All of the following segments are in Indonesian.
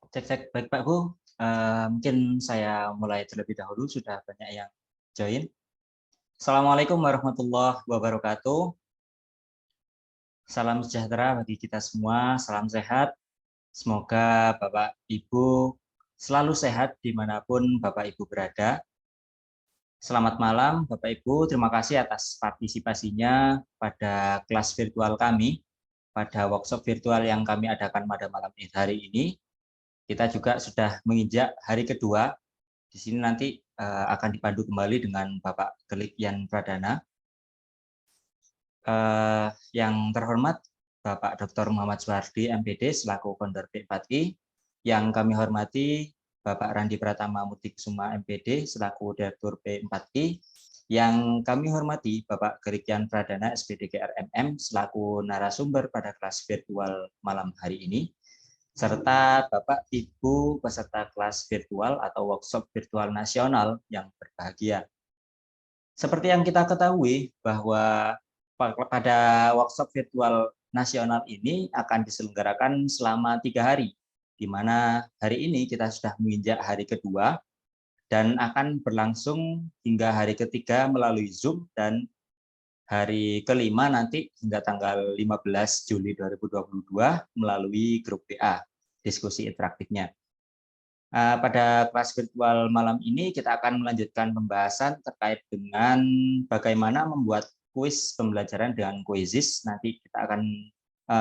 Cek cek, baik Pak Bu. Mungkin saya mulai terlebih dahulu, sudah banyak yang join. Assalamualaikum warahmatullahi wabarakatuh. Salam sejahtera bagi kita semua, salam sehat. Semoga Bapak Ibu selalu sehat dimanapun Bapak Ibu berada. Selamat malam Bapak Ibu, terima kasih atas partisipasinya pada kelas virtual kami, pada workshop virtual yang kami adakan pada malam hari ini. Kita juga sudah menginjak hari kedua. Di sini nanti akan dipandu kembali dengan Bapak Gelik Yan Pradana. Yang terhormat Bapak Dr. Muhammad Suhardi, MPD, selaku Kondor P4I. Yang kami hormati Bapak Randi Pratama Murtikusuma, MPD, selaku Direktur P4I. Yang kami hormati Bapak Gelik Yan Pradana, SPD GRMM, selaku narasumber pada kelas virtual malam hari ini, serta Bapak Ibu peserta kelas virtual atau workshop virtual nasional yang berbahagia. Seperti yang kita ketahui bahwa pada workshop virtual nasional ini akan diselenggarakan selama 3 hari, di mana hari ini kita sudah menginjak hari kedua dan akan berlangsung hingga hari ketiga melalui Zoom, dan hari kelima nanti hingga tanggal 15 Juli 2022 melalui grup WA, diskusi interaktifnya. Pada kelas virtual malam ini kita akan melanjutkan pembahasan terkait dengan bagaimana membuat kuis pembelajaran dengan Quizizz. Nanti kita akan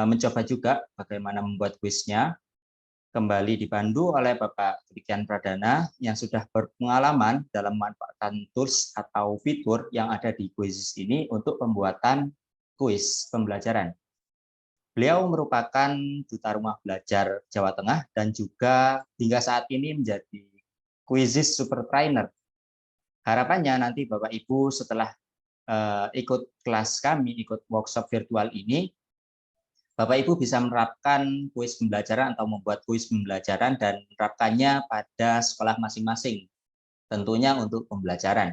mencoba juga bagaimana membuat kuisnya, kembali dipandu oleh Bapak Gelik Yan Pradana yang sudah berpengalaman dalam memanfaatkan tools atau fitur yang ada di Quizizz ini untuk pembuatan kuis pembelajaran. Beliau merupakan Duta Rumah Belajar Jawa Tengah dan juga hingga saat ini menjadi Quizizz Super Trainer. Harapannya nanti Bapak Ibu setelah ikut kelas kami, ikut workshop virtual ini, Bapak Ibu bisa menerapkan kuis pembelajaran atau membuat kuis pembelajaran dan menerapkannya pada sekolah masing-masing, tentunya untuk pembelajaran.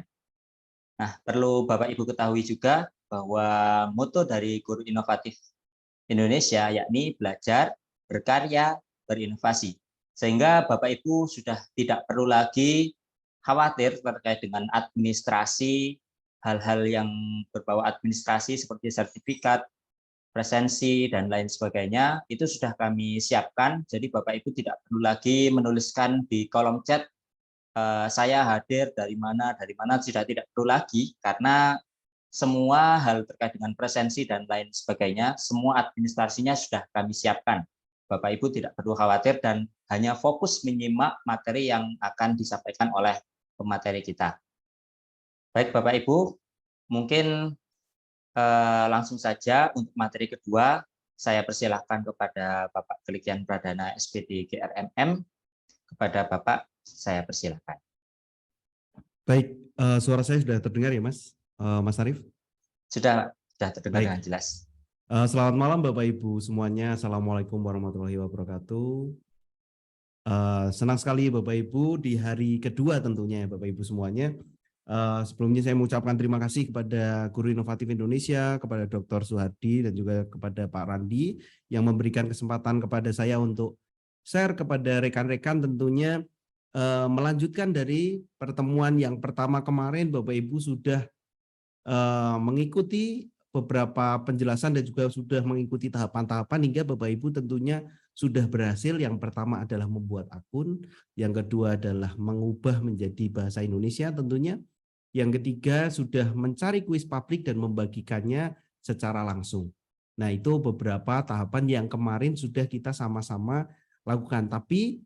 Nah, perlu Bapak Ibu ketahui juga bahwa moto dari Guru Inovatif Indonesia yakni belajar, berkarya, berinovasi. Sehingga Bapak Ibu sudah tidak perlu lagi khawatir terkait dengan administrasi, hal-hal yang berbau administrasi seperti sertifikat, presensi, dan lain sebagainya. Itu sudah kami siapkan, jadi Bapak Ibu tidak perlu lagi menuliskan di kolom chat, saya hadir dari mana, sudah tidak perlu lagi, karena semua hal terkait dengan presensi dan lain sebagainya, semua administrasinya sudah kami siapkan. Bapak Ibu tidak perlu khawatir dan hanya fokus menyimak materi yang akan disampaikan oleh pemateri kita. Baik Bapak Ibu, mungkin langsung saja untuk materi kedua, saya persilahkan kepada Bapak Gelik Yan Pradana, SPD GRMM. Kepada Bapak, saya persilahkan. Baik, suara saya sudah terdengar ya Mas, Mas Arief? Sudah terdengar Baik. dengan jelas. Selamat malam Bapak Ibu semuanya. Assalamualaikum warahmatullahi wabarakatuh. Senang sekali Bapak Ibu di hari kedua tentunya ya Bapak Ibu semuanya. Sebelumnya saya mengucapkan terima kasih kepada Guru Inovatif Indonesia, kepada Dr. Suhardi dan juga kepada Pak Randi yang memberikan kesempatan kepada saya untuk share kepada rekan-rekan tentunya melanjutkan dari pertemuan yang pertama kemarin. Bapak Ibu sudah mengikuti beberapa penjelasan dan juga sudah mengikuti tahapan-tahapan hingga Bapak Ibu tentunya sudah berhasil. Yang pertama adalah membuat akun, yang kedua adalah mengubah menjadi bahasa Indonesia tentunya, yang ketiga sudah mencari kuis publik dan membagikannya secara langsung. Nah, itu beberapa tahapan yang kemarin sudah kita sama-sama lakukan. Tapi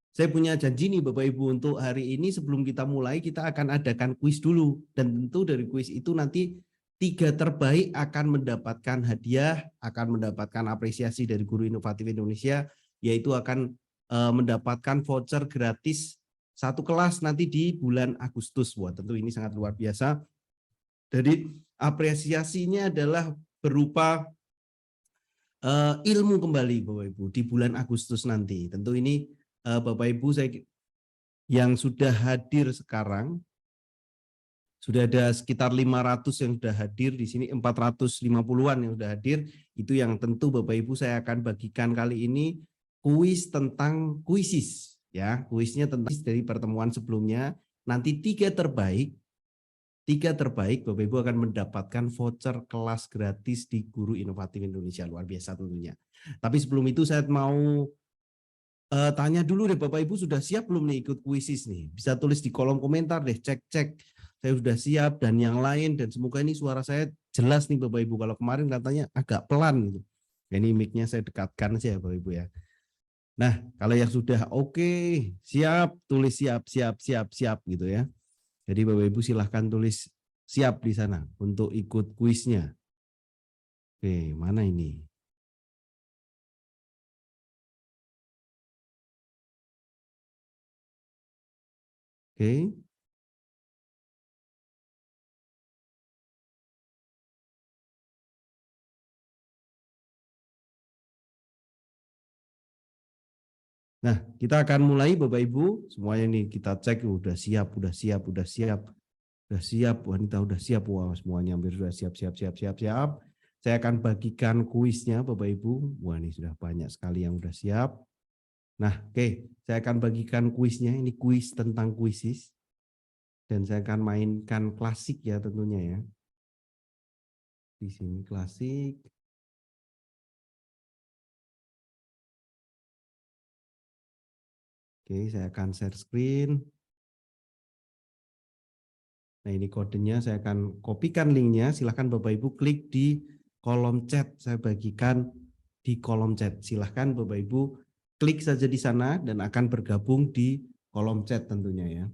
saya punya janji nih Bapak Ibu, untuk hari ini sebelum kita mulai kita akan adakan kuis dulu, dan tentu dari kuis itu nanti 3 terbaik akan mendapatkan hadiah, akan mendapatkan apresiasi dari Guru Inovatif Indonesia, yaitu akan mendapatkan voucher gratis 1 kelas nanti di bulan Agustus. Wah, tentu ini sangat luar biasa. Jadi apresiasinya adalah berupa ilmu kembali Bapak Ibu di bulan Agustus nanti. Tentu ini Bapak Ibu saya yang sudah hadir sekarang, sudah ada sekitar 500 yang sudah hadir di sini, 450-an yang sudah hadir. Itu yang tentu Bapak Ibu saya akan bagikan kali ini kuis tentang kuisis ya, kuisnya tentang dari pertemuan sebelumnya. Nanti tiga terbaik Bapak Ibu akan mendapatkan voucher kelas gratis di Guru Inovatif Indonesia, luar biasa tentunya. Tapi sebelum itu saya mau tanya dulu deh Bapak Ibu, sudah siap belum nih ikut kuisis nih? Bisa tulis di kolom komentar deh, cek saya sudah siap dan yang lain, dan semoga ini suara saya jelas nih Bapak Ibu. Kalau kemarin katanya agak pelan gitu. Ini mic-nya saya dekatkan saja Bapak Ibu ya. Nah, kalau yang sudah oke, siap, tulis siap gitu ya. Jadi Bapak Ibu silahkan tulis siap di sana untuk ikut kuisnya. Oke, mana ini? Oke. Nah, kita akan mulai Bapak Ibu, semuanya nih kita cek udah siap. Wanita udah siap, wah semuanya hampir sudah siap. Saya akan bagikan kuisnya Bapak Ibu. Wah ini sudah banyak sekali yang udah siap. Nah, oke, saya akan bagikan kuisnya. Ini kuis tentang kuisis. Dan saya akan mainkan klasik ya tentunya ya. Di sini klasik. Oke, saya akan share screen. Nah, ini kodenya, saya akan kopikan linknya. Silahkan Bapak Ibu klik di kolom chat. Saya bagikan di kolom chat. Silahkan Bapak Ibu klik saja di sana dan akan bergabung di kolom chat tentunya ya.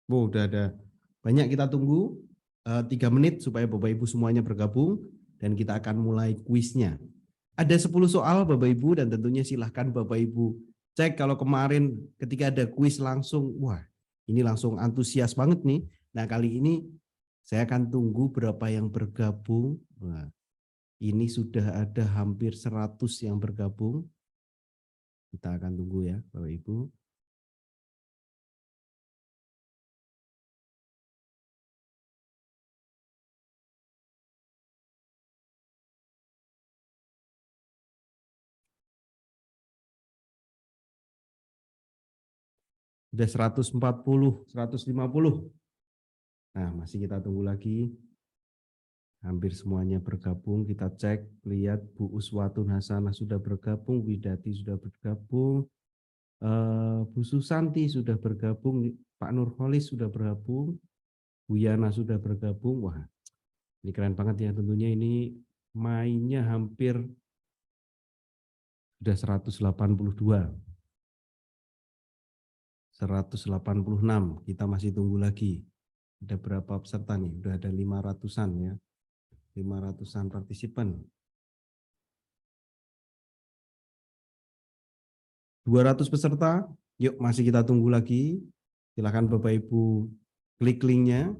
Oh, udah ada banyak, kita tunggu 3 menit supaya Bapak Ibu semuanya bergabung dan kita akan mulai kuisnya. Ada 10 soal Bapak Ibu dan tentunya silahkan Bapak Ibu cek. Kalau kemarin ketika ada kuis langsung, wah ini langsung antusias banget nih. Nah kali ini saya akan tunggu berapa yang bergabung. Nah, ini sudah ada hampir 100 yang bergabung. Kita akan tunggu ya Bapak Ibu. Sudah 140, 150. Nah, masih kita tunggu lagi. Hampir semuanya bergabung. Kita cek, lihat Bu Uswatun Hasanah sudah bergabung, Widati sudah bergabung, Bu Susanti sudah bergabung, Pak Nurholis sudah bergabung, Bu Yana sudah bergabung. Wah, ini keren banget ya tentunya. Ini mainnya hampir sudah 182. 186, kita masih tunggu lagi. Ada berapa peserta nih? Udah ada 500-an ya. 500-an partisipan. 200 peserta. Yuk, masih kita tunggu lagi. Silakan Bapak Ibu klik linknya.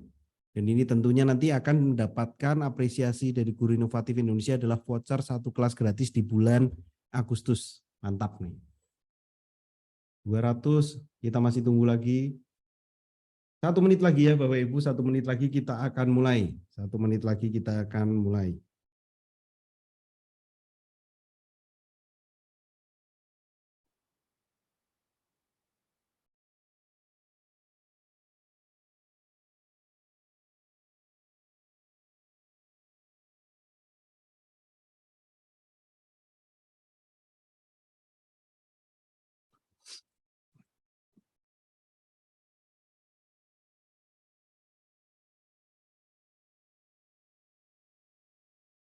Dan ini tentunya nanti akan mendapatkan apresiasi dari Guru Inovatif Indonesia adalah voucher 1 kelas gratis di bulan Agustus. Mantap nih. 200, kita masih tunggu lagi. 1 menit lagi ya Bapak Ibu, 1 menit lagi kita akan mulai. 1 menit lagi kita akan mulai.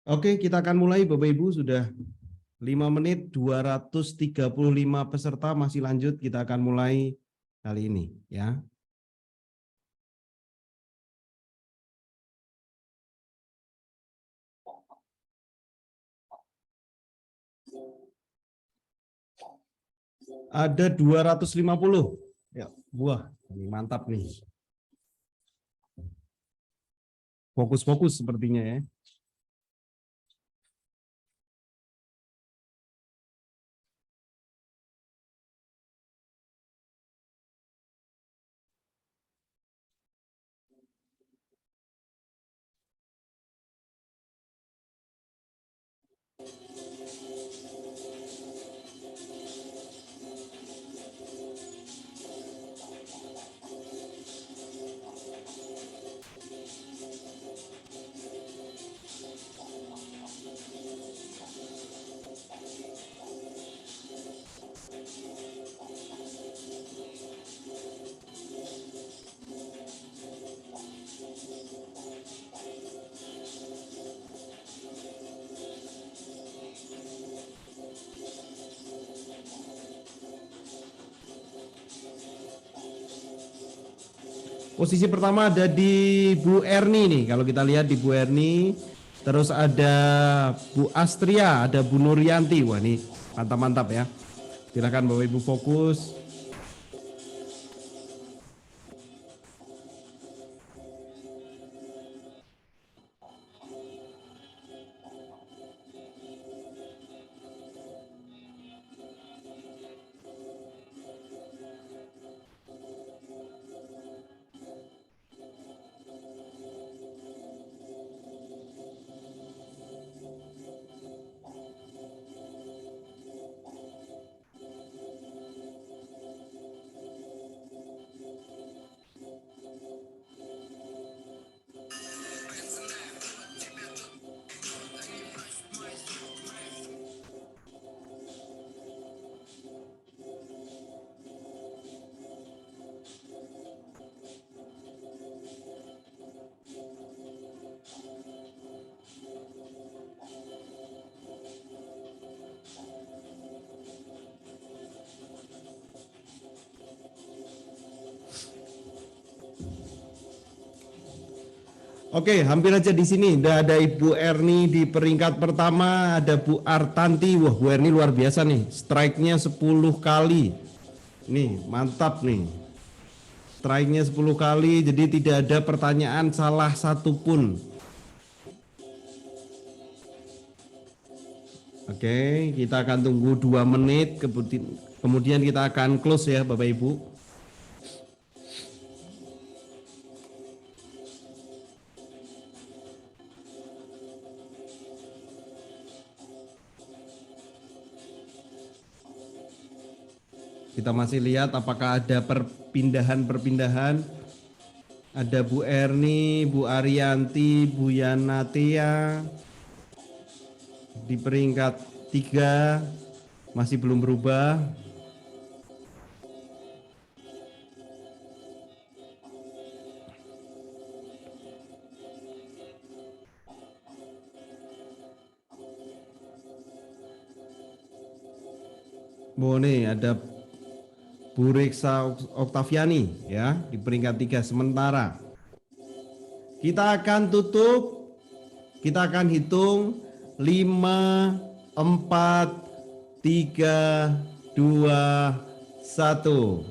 Oke, kita akan mulai Bapak Ibu, sudah 5 menit, 235 peserta masih lanjut, kita akan mulai kali ini ya. Ada 250. Ya, wah, ini mantap nih. Fokus-fokus sepertinya ya. Posisi pertama ada di Bu Erni nih, kalau kita lihat di Bu Erni. Terus ada Bu Astria, ada Bu Nuryanti. Wah ini mantap-mantap ya. Silakan Bapak Ibu fokus. Oke, hampir aja di sini. Ada Ibu Erni di peringkat pertama, ada Bu Artanti. Wah, Bu Erni luar biasa nih. Strike-nya 10 kali. Nih, mantap nih. Strike-nya 10 kali, jadi tidak ada pertanyaan salah satupun. Oke, kita akan tunggu 2 menit, kemudian kita akan close ya Bapak Ibu. Kita masih lihat apakah ada perpindahan-perpindahan. Ada Bu Erni, Bu Arianti, Bu Yanatea di peringkat 3 masih belum berubah. Boleh ada Bu Reksa Oktaviani ya di peringkat 3 sementara. Kita akan tutup, kita akan hitung 5, 4, 3, 2, 1.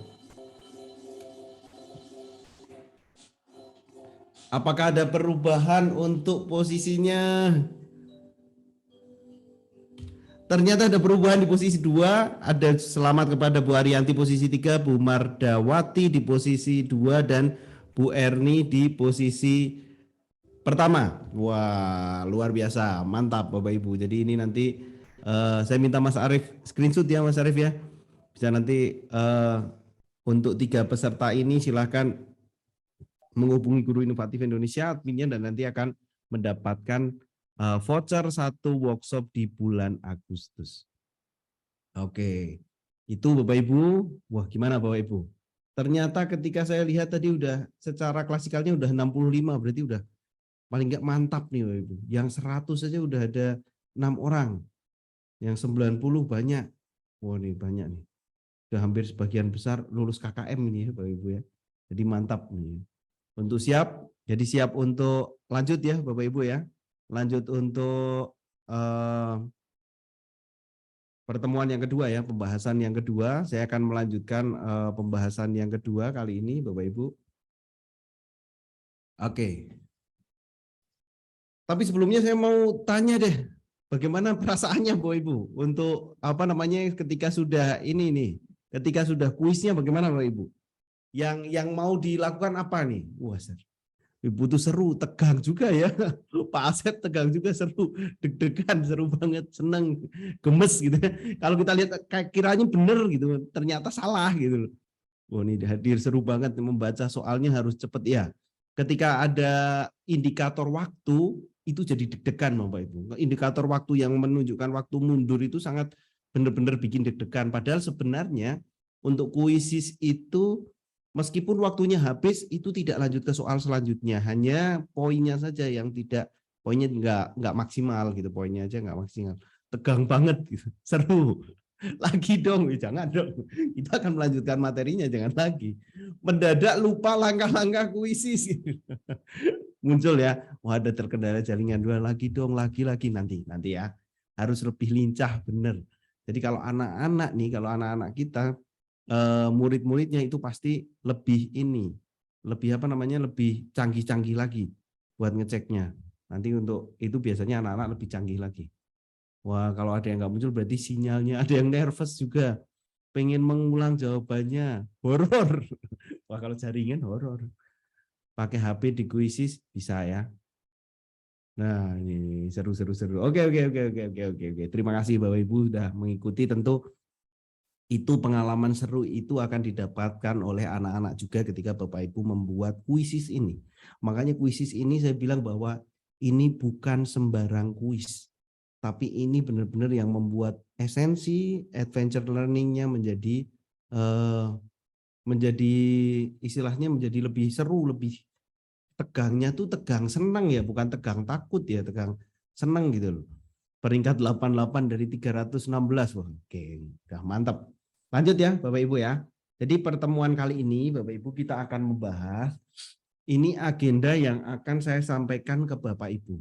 Apakah ada perubahan untuk posisinya? Ternyata ada perubahan di posisi 2, ada selamat kepada Bu Arianti posisi 3, Bu Mardawati di posisi 2, dan Bu Erni di posisi pertama. Wah, luar biasa, mantap Bapak Ibu. Jadi ini nanti saya minta Mas Arief screenshot ya Mas Arief ya. Bisa nanti untuk 3 peserta ini silahkan menghubungi Guru Inovatif Indonesia adminnya dan nanti akan mendapatkan voucher 1 workshop di bulan Agustus. Oke, itu Bapak Ibu. Wah, gimana Bapak Ibu? Ternyata ketika saya lihat tadi udah secara klasikalnya udah 65, berarti udah paling nggak mantap nih Bapak Ibu. Yang 100 saja udah ada 6 orang. Yang 90 banyak. Wah, nih banyak nih. Udah hampir sebagian besar lulus KKM ini ya Bapak Ibu ya. Jadi mantap nih. Untuk siap, jadi siap untuk lanjut ya Bapak Ibu ya. Lanjut untuk pertemuan yang kedua ya, pembahasan yang kedua. Saya akan melanjutkan pembahasan yang kedua kali ini Bapak Ibu. Oke. Tapi sebelumnya saya mau tanya deh, bagaimana perasaannya Bapak Ibu untuk apa namanya ketika sudah ini nih, ketika sudah kuisnya bagaimana Bapak Ibu? Yang mau dilakukan apa nih? Wah, Ibu tuh seru, tegang juga ya. Pak Asep tegang juga, seru, deg-degan, seru banget, seneng, gemes gitu. Kalau kita lihat kayak kiranya bener gitu, ternyata salah gitu. Oh ini hadir seru banget membaca soalnya harus cepet ya. Ketika ada indikator waktu itu jadi deg-degan Bapak Ibu. Indikator waktu yang menunjukkan waktu mundur itu sangat benar-benar bikin deg-degan. Padahal sebenarnya untuk kuisis itu meskipun waktunya habis itu tidak lanjut ke soal selanjutnya, hanya poinnya saja yang tidak, poinnya nggak maksimal gitu, poinnya aja nggak maksimal. Tegang banget gitu, seru. Lagi dong, jangan dong. Kita akan melanjutkan materinya, jangan lagi. Mendadak lupa langkah-langkah kuisis. Muncul ya, wah ada terkendala jaringan dua, lagi dong, lagi nanti ya. Harus lebih lincah, benar. Jadi kalau anak-anak nih, kalau anak-anak kita murid-muridnya itu pasti lebih ini, lebih apa namanya, lebih canggih-canggih lagi buat ngeceknya. Nanti untuk itu biasanya anak-anak lebih canggih lagi. Wah, kalau ada yang nggak muncul berarti sinyalnya, ada yang nervous juga, pengen mengulang jawabannya, horor. Wah, kalau jaringan horor. Pakai HP di kuisis bisa ya. Nah, ini seru. Oke. Terima kasih Bapak Ibu sudah mengikuti. Tentu itu pengalaman seru itu akan didapatkan oleh anak-anak juga ketika Bapak Ibu membuat kuisis ini. Makanya kuisis ini saya bilang bahwa ini bukan sembarang kuis, tapi ini benar-benar yang membuat esensi adventure learning-nya menjadi istilahnya menjadi lebih seru, lebih tegangnya tuh tegang senang ya, bukan tegang takut ya, tegang senang gitu loh. Peringkat 88 dari 316. Wah, oke, udah mantap. Lanjut ya Bapak Ibu ya. Jadi pertemuan kali ini Bapak Ibu kita akan membahas ini agenda yang akan saya sampaikan ke Bapak Ibu.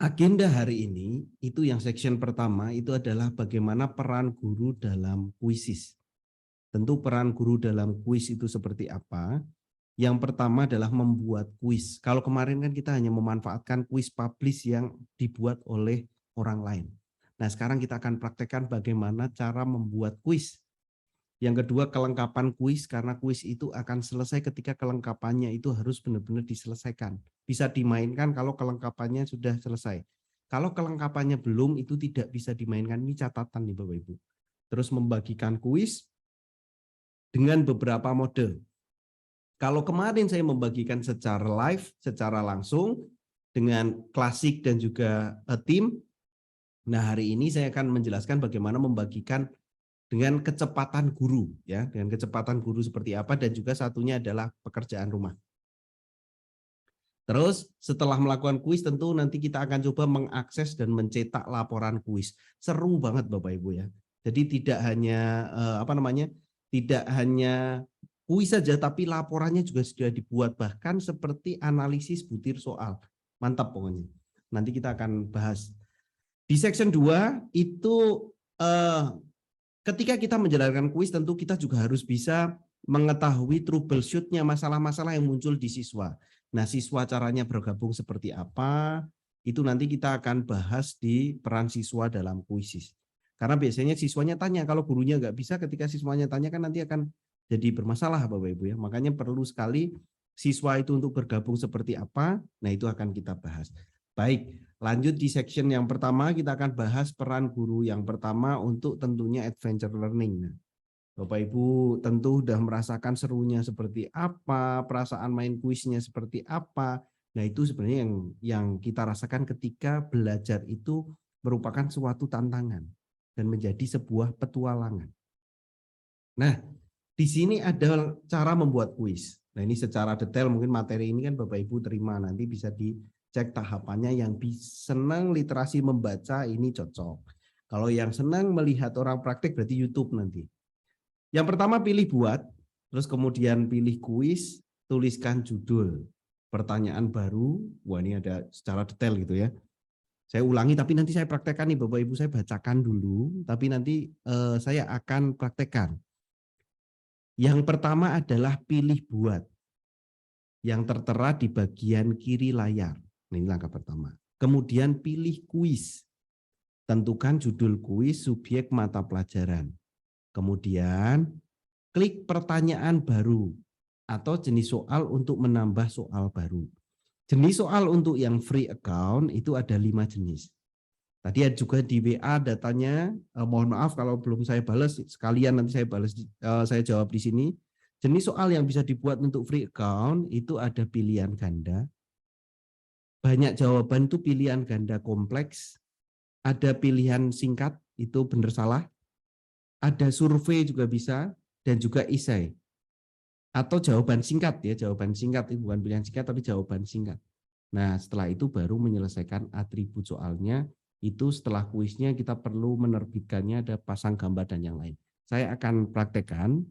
Agenda hari ini itu yang section pertama itu adalah bagaimana peran guru dalam kuisis. Tentu peran guru dalam kuis itu seperti apa? Yang pertama adalah membuat kuis. Kalau kemarin kan kita hanya memanfaatkan kuis publish yang dibuat oleh orang lain. Nah, sekarang kita akan praktekkan bagaimana cara membuat kuis. Yang kedua, kelengkapan kuis, karena kuis itu akan selesai ketika kelengkapannya itu harus benar-benar diselesaikan. Bisa dimainkan kalau kelengkapannya sudah selesai. Kalau kelengkapannya belum, itu tidak bisa dimainkan. Ini catatan nih Bapak Ibu. Terus membagikan kuis dengan beberapa mode. Kalau kemarin saya membagikan secara live, secara langsung dengan klasik dan juga tim. Nah, hari ini saya akan menjelaskan bagaimana membagikan dengan kecepatan guru ya, dengan kecepatan guru seperti apa, dan juga satunya adalah pekerjaan rumah. Terus setelah melakukan kuis tentu nanti kita akan coba mengakses dan mencetak laporan kuis. Seru banget Bapak Ibu ya. Jadi tidak hanya tidak hanya kuis saja, tapi laporannya juga sudah dibuat, bahkan seperti analisis butir soal. Mantap pokoknya. Nanti kita akan bahas. Di section 2 itu ketika kita menjalankan kuis tentu kita juga harus bisa mengetahui troubleshoot-nya, masalah-masalah yang muncul di siswa. Nah, siswa caranya bergabung seperti apa, itu nanti kita akan bahas di peran siswa dalam kuisis. Karena biasanya siswanya tanya, kalau gurunya nggak bisa, ketika siswanya tanya kan nanti akan jadi bermasalah Bapak Ibu ya. Makanya perlu sekali siswa itu untuk bergabung seperti apa, nah itu akan kita bahas. Baik, lanjut di section yang pertama kita akan bahas peran guru yang pertama untuk tentunya adventure learning. Nah, Bapak Ibu tentu sudah merasakan serunya seperti apa, perasaan main kuisnya seperti apa. Nah, itu sebenarnya yang kita rasakan ketika belajar itu merupakan suatu tantangan dan menjadi sebuah petualangan. Nah, di sini ada cara membuat kuis. Nah, ini secara detail mungkin materi ini kan Bapak Ibu terima, nanti bisa dicek tahapannya. Yang senang literasi membaca ini cocok. Kalau yang senang melihat orang praktik berarti YouTube nanti. Yang pertama pilih buat, terus kemudian pilih kuis, tuliskan judul, pertanyaan baru. Wah, ini ada secara detail gitu ya. Saya ulangi tapi nanti saya praktekkan nih Bapak Ibu, saya bacakan dulu tapi nanti saya akan praktekkan. Yang pertama adalah pilih buat yang tertera di bagian kiri layar. Ini langkah pertama. Kemudian pilih kuis. Tentukan judul kuis, subjek, mata pelajaran. Kemudian klik pertanyaan baru. atau jenis soal untuk menambah soal baru. Jenis soal untuk yang free account itu ada 5 jenis. Tadi juga di WA datanya, mohon maaf kalau belum saya balas, sekalian nanti saya balas, saya jawab di sini. Jenis soal yang bisa dibuat untuk free account itu ada pilihan ganda. Banyak jawaban itu pilihan ganda kompleks. Ada pilihan singkat, itu benar salah. Ada survei juga bisa, dan juga esai. Atau jawaban singkat ya, jawaban singkat itu bukan pilihan singkat tapi jawaban singkat. Nah, setelah itu baru menyelesaikan atribut soalnya. Itu setelah kuisnya kita perlu menerbitkannya, ada pasang gambar dan yang lain. Saya akan praktekkan.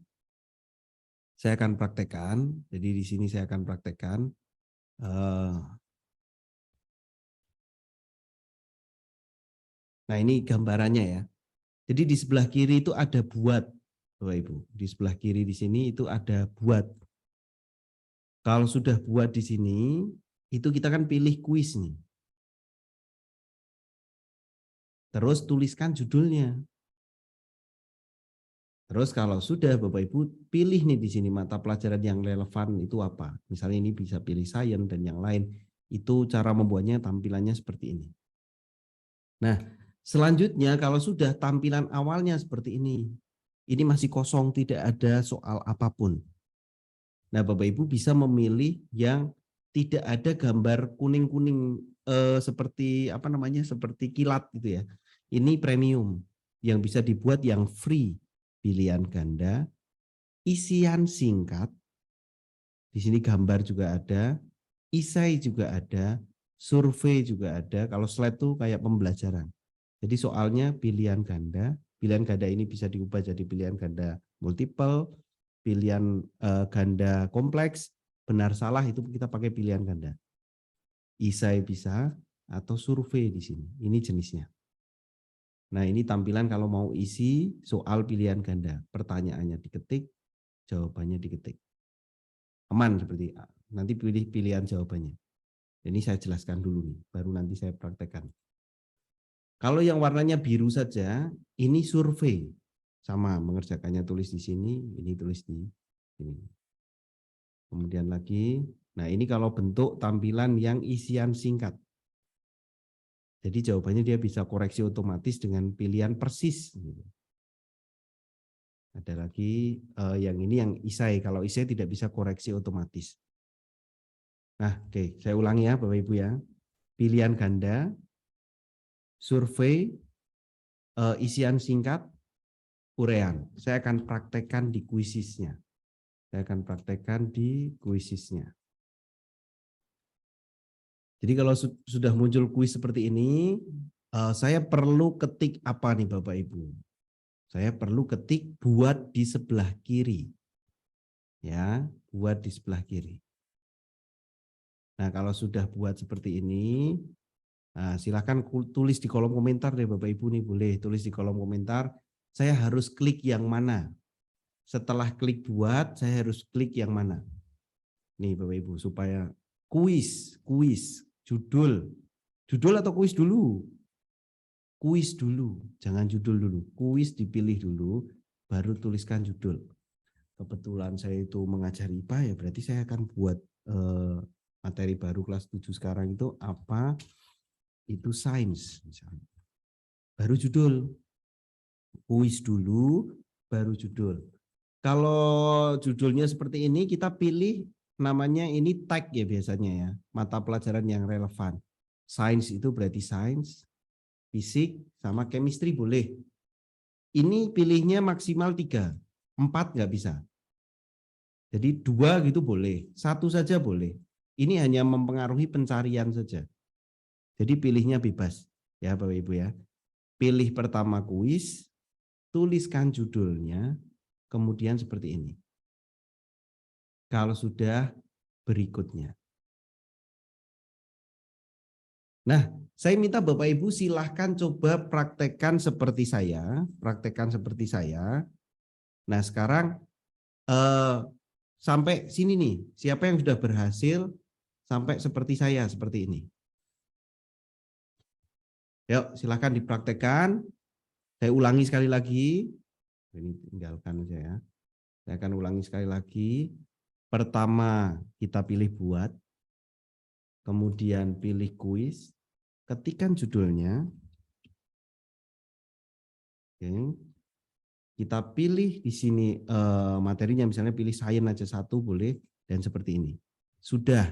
Jadi di sini saya akan praktekkan. Nah, ini gambarannya ya. Jadi di sebelah kiri itu ada buat, Bapak Ibu. Di sebelah kiri di sini itu ada buat. Kalau sudah buat di sini, itu kita kan pilih kuis nih. Terus tuliskan judulnya. Terus kalau sudah Bapak Ibu pilih nih di sini mata pelajaran yang relevan itu apa. Misalnya ini bisa pilih sains dan yang lain. Itu cara membuatnya tampilannya seperti ini. Nah, selanjutnya kalau sudah tampilan awalnya seperti ini masih kosong, tidak ada soal apapun. Nah, Bapak Ibu bisa memilih yang tidak ada gambar kuning-kuning seperti apa namanya, seperti kilat gitu ya. Ini premium yang bisa dibuat yang free, pilihan ganda, isian singkat. Di sini gambar juga ada, esai juga ada, survei juga ada. Kalau slide itu kayak pembelajaran. Jadi soalnya pilihan ganda ini bisa diubah jadi pilihan ganda multiple, pilihan ganda kompleks, benar salah itu kita pakai pilihan ganda. Esai bisa atau survei di sini. Ini jenisnya. Nah, ini tampilan kalau mau isi soal pilihan ganda. Pertanyaannya diketik, jawabannya diketik. Aman seperti nanti pilih pilihan jawabannya. Ini saya jelaskan dulu nih, baru nanti saya praktekkan. Kalau yang warnanya biru saja, ini survei. Sama mengerjakannya tulis di sini, ini tulis di sini. Kemudian lagi, nah ini kalau bentuk tampilan yang isian singkat. Jadi jawabannya dia bisa koreksi otomatis dengan pilihan persis. Ada lagi yang ini yang esai. Kalau esai tidak bisa koreksi otomatis. Nah, oke, saya ulangi ya Bapak Ibu ya. Pilihan ganda, survei, isian singkat, urean. Saya akan praktekkan di kuisisnya. Jadi kalau sudah muncul kuis seperti ini, saya perlu ketik apa nih Bapak Ibu? Saya perlu ketik buat di sebelah kiri. Ya, buat di sebelah kiri. Nah, kalau sudah buat seperti ini, nah, silakan tulis di kolom komentar deh Bapak Ibu nih, boleh tulis di kolom komentar. Saya harus klik yang mana? Setelah klik buat, saya harus klik yang mana? Nih Bapak Ibu, supaya kuis, judul atau kuis dulu? Kuis dulu, jangan judul dulu. Kuis dipilih dulu, baru tuliskan judul. Kebetulan saya itu mengajar IPA ya, berarti saya akan buat materi baru kelas 7 sekarang itu apa? Itu sains misalnya. Baru judul. Kuis dulu, baru judul. Kalau judulnya seperti ini, kita pilih namanya ini tag ya biasanya ya. Mata pelajaran yang relevan. Sains itu berarti sains, fisik, sama chemistry boleh. Ini pilihnya maksimal 3, 4 nggak bisa. Jadi 2 gitu boleh, 1 saja boleh. Ini hanya mempengaruhi pencarian saja. Jadi pilihnya bebas ya Bapak Ibu ya. Pilih pertama kuis, tuliskan judulnya, kemudian seperti ini. Kalau sudah berikutnya. Nah, saya minta Bapak Ibu silahkan coba praktekkan seperti saya. Nah, sekarang sampai sini nih, siapa yang sudah berhasil sampai seperti saya, seperti ini? Yuk, silahkan dipraktekkan. Saya ulangi sekali lagi. Ini tinggalkan saja ya. Saya akan ulangi sekali lagi. Pertama kita pilih buat, kemudian pilih kuis, ketikkan judulnya. Oke. Kita pilih di sini materinya, misalnya pilih sains aja satu boleh, dan seperti ini. Sudah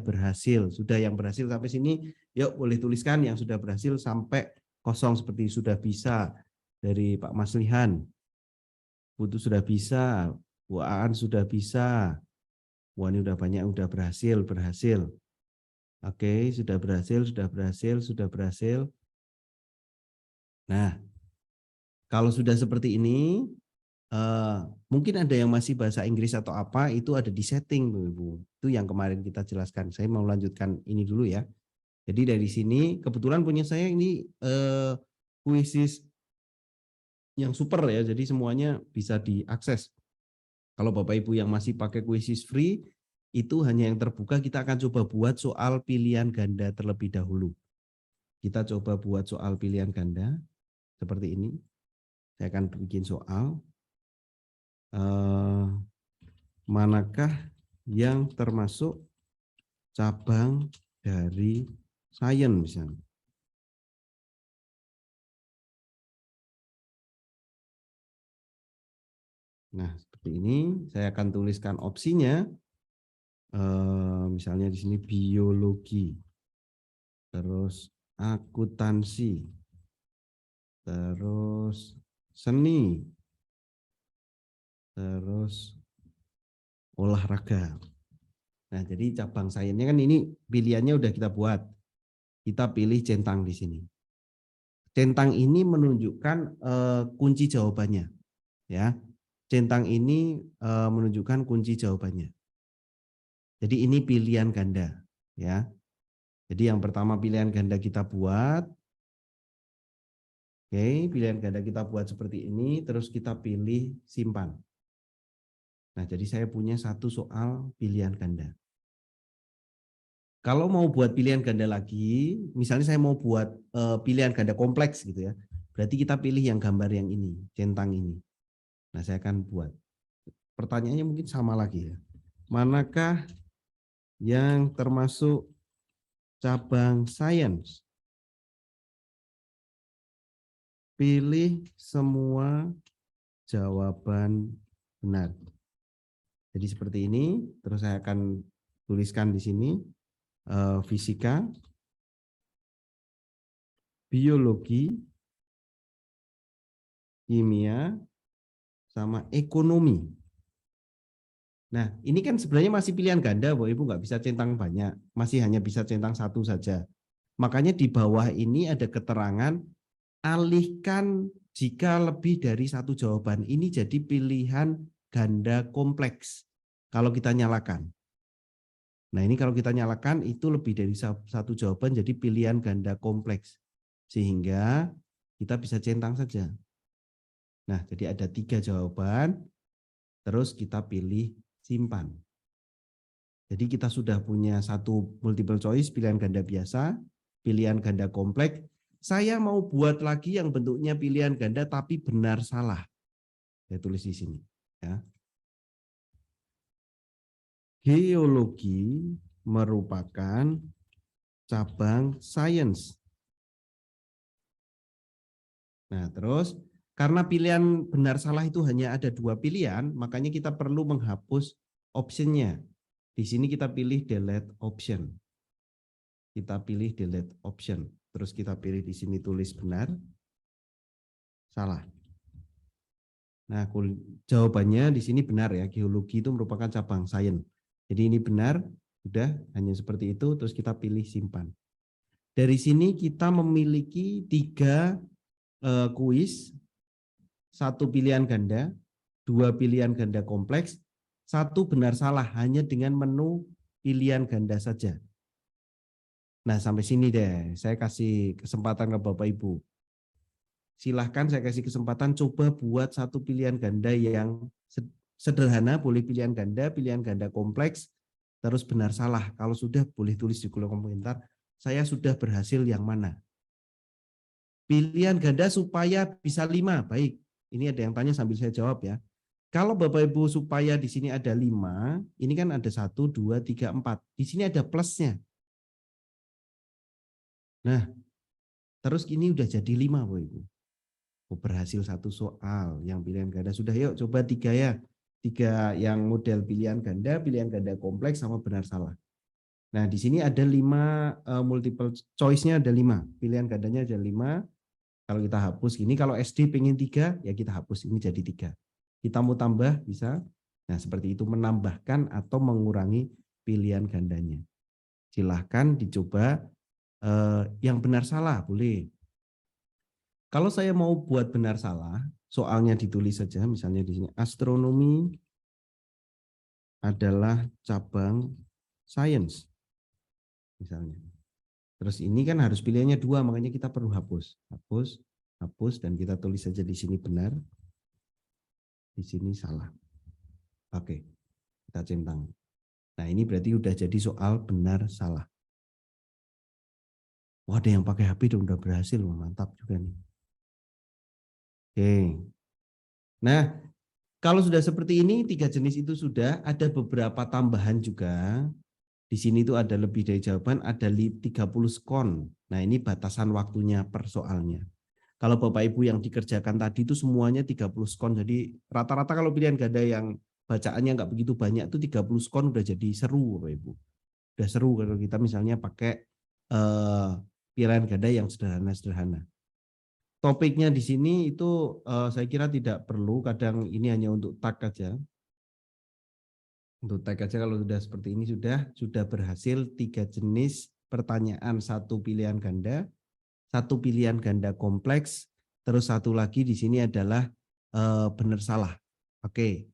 berhasil. Sudah yang berhasil sampai sini, yuk boleh tuliskan yang sudah berhasil sampai kosong seperti sudah bisa dari Pak Maslihan. Putu sudah bisa, Bu Aan sudah bisa. Wah, ini udah banyak, udah berhasil. Oke, sudah berhasil. Nah, kalau sudah seperti ini, mungkin ada yang masih bahasa Inggris atau apa, itu ada di setting, Bu Ibu. Itu yang kemarin kita jelaskan. Saya mau lanjutkan ini dulu ya. Jadi dari sini, kebetulan punya saya ini Quizzes yang super ya, jadi semuanya bisa diakses. Kalau Bapak Ibu yang masih pakai Quizzes free, itu hanya yang terbuka, kita akan coba buat soal pilihan ganda terlebih dahulu. Kita coba buat soal pilihan ganda, seperti ini. Saya akan bikin soal. Manakah yang termasuk cabang dari sains misalnya. Nah, seperti ini saya akan tuliskan opsinya. Misalnya di sini biologi, terus akuntansi, terus seni, terus olahraga. Nah, jadi cabang sainsnya kan ini pilihannya udah kita buat. Kita pilih centang di sini. Centang ini menunjukkan kunci jawabannya, ya. Centang ini menunjukkan kunci jawabannya. Jadi ini pilihan ganda, ya. Jadi yang pertama pilihan ganda kita buat. Oke, pilihan ganda kita buat seperti ini, terus kita pilih simpan. Nah, jadi saya punya satu soal pilihan ganda. Kalau mau buat pilihan ganda lagi, misalnya saya mau buat pilihan ganda kompleks gitu ya, berarti kita pilih yang gambar yang ini, centang ini. Nah, saya akan buat. Pertanyaannya mungkin sama lagi ya. Manakah yang termasuk cabang sains? Pilih semua jawaban benar. Jadi seperti ini, terus saya akan tuliskan di sini fisika, biologi, kimia, sama ekonomi. Nah, ini kan sebenarnya masih pilihan ganda, Bapak Ibu nggak bisa centang banyak, masih hanya bisa centang satu saja. Makanya di bawah ini ada keterangan alihkan jika lebih dari satu jawaban. Ini jadi pilihan ganda kompleks kalau kita nyalakan. Nah, ini kalau kita nyalakan itu lebih dari satu jawaban jadi pilihan ganda kompleks. Sehingga kita bisa centang saja. Nah, jadi ada 3 jawaban, terus kita pilih simpan. Jadi kita sudah punya satu multiple choice, pilihan ganda biasa, pilihan ganda kompleks. Saya mau buat lagi yang bentuknya pilihan ganda tapi benar salah. Saya tulis di sini. Ya. Geologi merupakan cabang sains. Nah, terus karena pilihan benar salah itu hanya ada 2 pilihan, makanya kita perlu menghapus optionnya. Di sini kita pilih delete option. Kita pilih delete option. Terus kita pilih di sini tulis benar, salah. Nah, jawabannya di sini benar ya. Geologi itu merupakan cabang sains. Jadi ini benar, sudah hanya seperti itu. Terus kita pilih simpan. Dari sini kita memiliki 3 kuis, 1 pilihan ganda, 2 pilihan ganda kompleks, 1 benar salah hanya dengan menu pilihan ganda saja. Nah, sampai sini deh, saya kasih kesempatan ke Bapak Ibu. Silahkan saya kasih kesempatan coba buat 1 pilihan ganda yang sederhana, boleh pilihan ganda kompleks, terus benar salah. Kalau sudah boleh tulis di kolom komentar, saya sudah berhasil yang mana. Pilihan ganda supaya bisa 5, baik. Ini ada yang tanya sambil saya jawab ya. Kalau Bapak Ibu supaya di sini ada 5, ini kan ada 1, 2, 3, 4. Di sini ada plusnya. Nah, terus ini udah jadi 5, Bapak Ibu. Berhasil satu soal yang pilihan ganda. Sudah, yuk coba 3 ya. 3 yang model pilihan ganda kompleks sama benar salah. Nah, di sini ada 5 multiple choice-nya ada 5. Pilihan gandanya ada 5. Kalau kita hapus ini, kalau SD pengen 3, ya kita hapus ini jadi 3. Kita mau tambah bisa. Nah, seperti itu menambahkan atau mengurangi pilihan gandanya. Silahkan dicoba yang benar salah boleh. Kalau saya mau buat benar salah, soalnya ditulis saja, misalnya di sini astronomi adalah cabang sains, misalnya. Terus ini kan harus pilihannya 2, makanya kita perlu hapus, hapus, dan kita tulis saja di sini benar, di sini salah. Oke, kita centang. Nah, ini berarti udah jadi soal benar salah. Wah, ada yang pakai HP udah berhasil, mantap juga nih. Oke. Nah, kalau sudah seperti ini, 3 jenis itu sudah, ada beberapa tambahan juga. Di sini itu ada lebih dari jawaban, ada 30 skon. Nah, ini batasan waktunya per soalnya. Kalau Bapak Ibu yang dikerjakan tadi itu semuanya 30 skon. Jadi rata-rata kalau pilihan ganda yang bacaannya nggak begitu banyak itu 30 skon udah jadi seru Bapak Ibu. Udah seru kalau kita misalnya pakai pilihan ganda yang sederhana-sederhana. Topiknya di sini itu saya kira tidak perlu, kadang ini hanya untuk tag aja. Untuk tag aja kalau sudah seperti ini sudah berhasil 3 jenis pertanyaan, 1 pilihan ganda, 1 pilihan ganda kompleks, terus 1 lagi di sini adalah benar salah. Oke.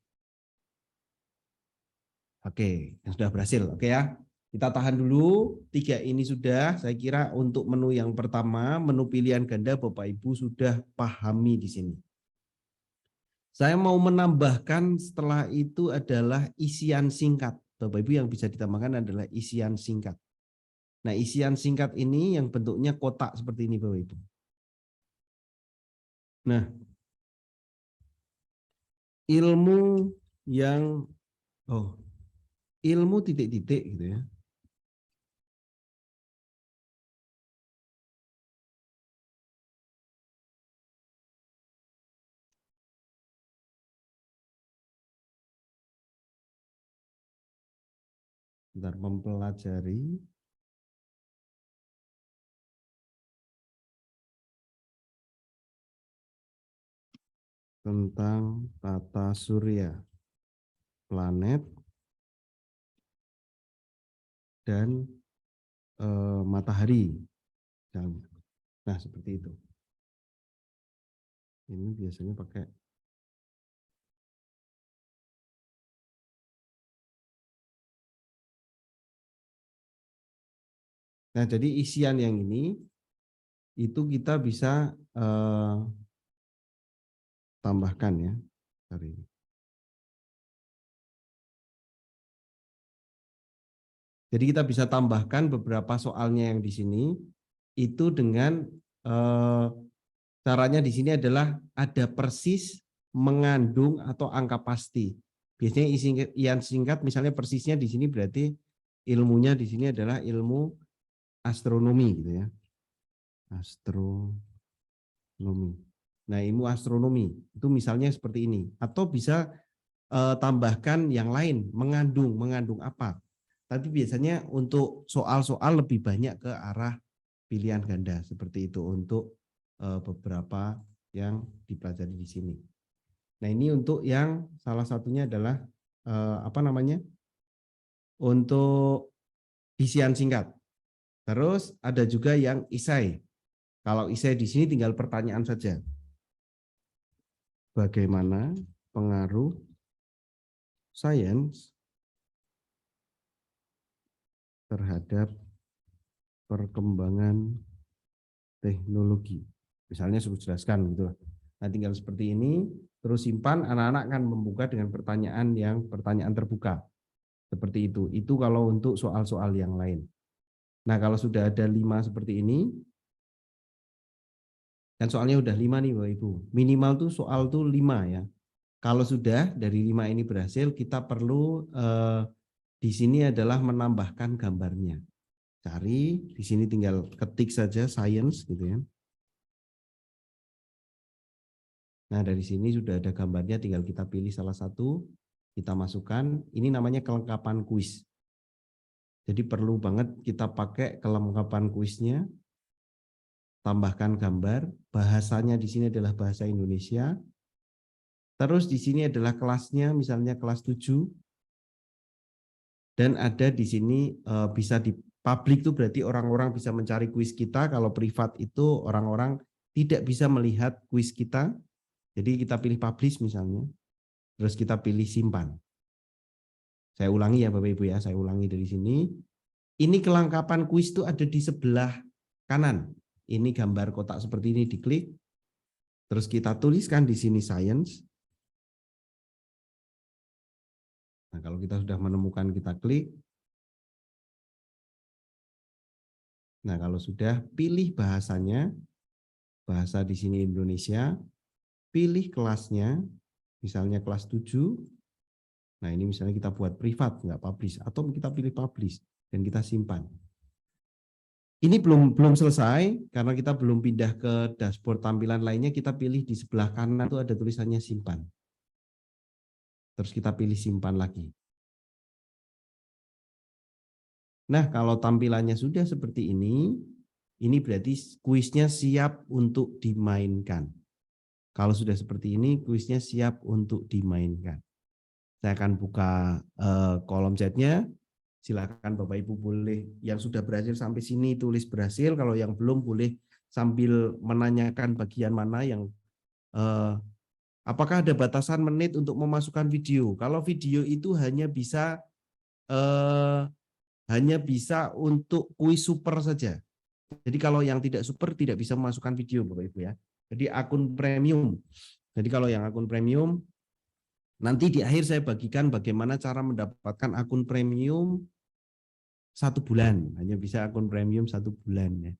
Oke, yang sudah berhasil. Oke ya. Kita tahan dulu, 3 ini sudah. Saya kira untuk menu yang pertama, menu pilihan ganda Bapak Ibu sudah pahami di sini. Saya mau menambahkan setelah itu adalah isian singkat. Bapak Ibu yang bisa ditambahkan adalah isian singkat. Nah, isian singkat ini yang bentuknya kotak seperti ini Bapak Ibu. Nah, ilmu yang ilmu titik-titik gitu ya. Bentar, mempelajari tentang tata surya, planet, dan matahari. Nah, seperti itu. Ini biasanya pakai Nah, jadi isian yang ini itu kita bisa tambahkan ya hari ini. Jadi kita bisa tambahkan beberapa soalnya yang di sini itu dengan caranya di sini adalah ada persis, mengandung, atau angka pasti. Biasanya isian singkat misalnya persisnya di sini berarti ilmunya di sini adalah ilmu astronomi gitu ya. Astronomi. Nah, ilmu astronomi itu misalnya seperti ini, atau bisa tambahkan yang lain, mengandung apa. Tapi biasanya untuk soal-soal lebih banyak ke arah pilihan ganda seperti itu untuk beberapa yang dipelajari di sini. Nah, ini untuk yang salah satunya adalah apa namanya? Untuk isian singkat. Terus ada juga yang isai. Kalau isai di sini tinggal pertanyaan saja. Bagaimana pengaruh sains terhadap perkembangan teknologi? Misalnya sudah jelaskan gitu. Nah, tinggal seperti ini, terus simpan, anak-anak akan membuka dengan pertanyaan terbuka. Seperti itu. Itu kalau untuk soal-soal yang lain. Nah, kalau sudah ada 5 seperti ini, kan soalnya udah 5 nih Bapak Ibu. Minimal tuh soal tuh 5 ya. Kalau sudah dari 5 ini berhasil, kita perlu di sini adalah menambahkan gambarnya. Cari, di sini tinggal ketik saja science gitu ya. Nah, dari sini sudah ada gambarnya, tinggal kita pilih salah satu, kita masukkan. Ini namanya kelengkapan kuis. Jadi perlu banget kita pakai kelengkapan kuisnya, tambahkan gambar, bahasanya di sini adalah bahasa Indonesia. Terus di sini adalah kelasnya, misalnya kelas 7. Dan ada di sini bisa di publik itu berarti orang-orang bisa mencari kuis kita. Kalau privat itu orang-orang tidak bisa melihat kuis kita. Jadi kita pilih publish misalnya. Terus kita pilih simpan. Saya ulangi ya Bapak Ibu ya, saya ulangi dari sini. Ini kelengkapan kuis itu ada di sebelah kanan. Ini gambar kotak seperti ini, diklik. Terus kita tuliskan di sini science. Nah, kalau kita sudah menemukan, kita klik. Nah, kalau sudah, pilih bahasanya. Bahasa di sini Indonesia. Pilih kelasnya, misalnya kelas 7. Nah, ini misalnya kita buat privat, nggak publish. Atau kita pilih publish, dan kita simpan. Ini belum selesai, karena kita belum pindah ke dashboard tampilan lainnya. Kita pilih di sebelah kanan itu ada tulisannya simpan. Terus kita pilih simpan lagi. Nah, kalau tampilannya sudah seperti ini berarti kuisnya siap untuk dimainkan. Kalau sudah seperti ini, kuisnya siap untuk dimainkan. Saya akan buka kolom chatnya. Silakan Bapak Ibu boleh yang sudah berhasil sampai sini tulis berhasil. Kalau yang belum boleh sambil menanyakan bagian mana yang apakah ada batasan menit untuk memasukkan video. Kalau video itu hanya bisa untuk kuis super saja. Jadi kalau yang tidak super tidak bisa memasukkan video Bapak Ibu ya. Jadi akun premium. Jadi kalau yang akun premium nanti di akhir saya bagikan bagaimana cara mendapatkan akun premium 1 bulan. Hanya bisa akun premium 1 bulan ya.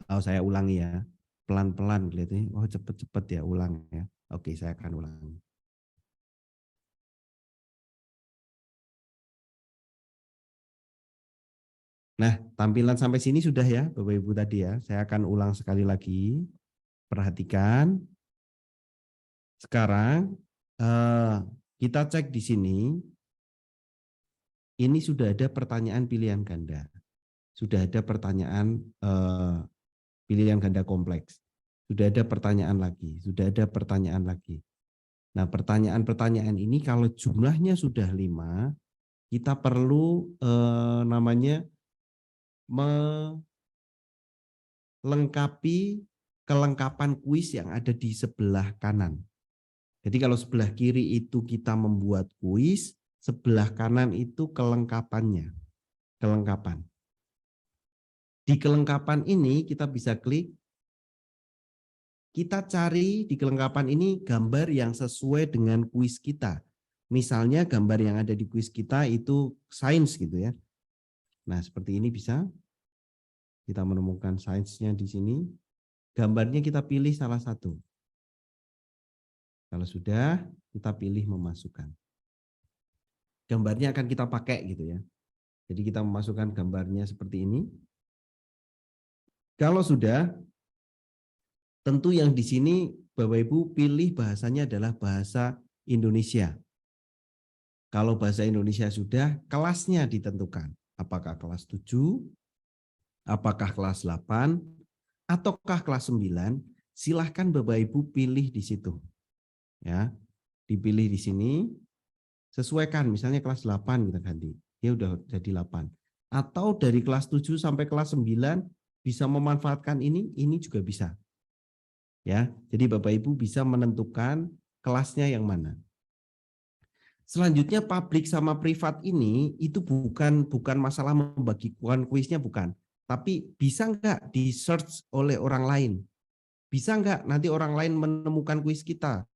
Oh, saya ulangi ya. Pelan-pelan kelihatannya. Oh, cepet-cepet ya ulang ya. Oke, saya akan ulangi. Nah, tampilan sampai sini sudah ya Bapak Ibu tadi ya. Saya akan ulang sekali lagi. Perhatikan. Sekarang kita cek di sini. Ini sudah ada pertanyaan pilihan ganda. Sudah ada pertanyaan pilihan ganda kompleks. Sudah ada pertanyaan lagi. Sudah ada pertanyaan lagi. Nah, pertanyaan-pertanyaan ini kalau jumlahnya sudah 5, kita perlu namanya melengkapi kelengkapan kuis yang ada di sebelah kanan. Jadi kalau sebelah kiri itu kita membuat kuis, sebelah kanan itu kelengkapannya. Kelengkapan. Di kelengkapan ini kita bisa klik. Kita cari di kelengkapan ini gambar yang sesuai dengan kuis kita. Misalnya gambar yang ada di kuis kita itu sains gitu ya. Nah, seperti ini bisa. Kita menemukan sainsnya di sini. Gambarnya kita pilih salah satu. Kalau sudah, kita pilih memasukkan. Gambarnya akan kita pakai gitu ya. Jadi kita memasukkan gambarnya seperti ini. Kalau sudah, tentu yang di sini Bapak Ibu pilih bahasanya adalah bahasa Indonesia. Kalau bahasa Indonesia sudah, kelasnya ditentukan. Apakah kelas 7, apakah kelas 8, ataukah kelas 9, silahkan Bapak Ibu pilih di situ. Ya, dipilih di sini, sesuaikan, misalnya kelas 8 kita ganti. Ya udah jadi 8. Atau dari kelas 7 sampai kelas 9 bisa memanfaatkan ini juga bisa. Ya, jadi Bapak Ibu bisa menentukan kelasnya yang mana. Selanjutnya publik sama privat ini itu bukan masalah membagikan kuisnya bukan, tapi bisa nggak di search oleh orang lain? Bisa nggak nanti orang lain menemukan kuis kita?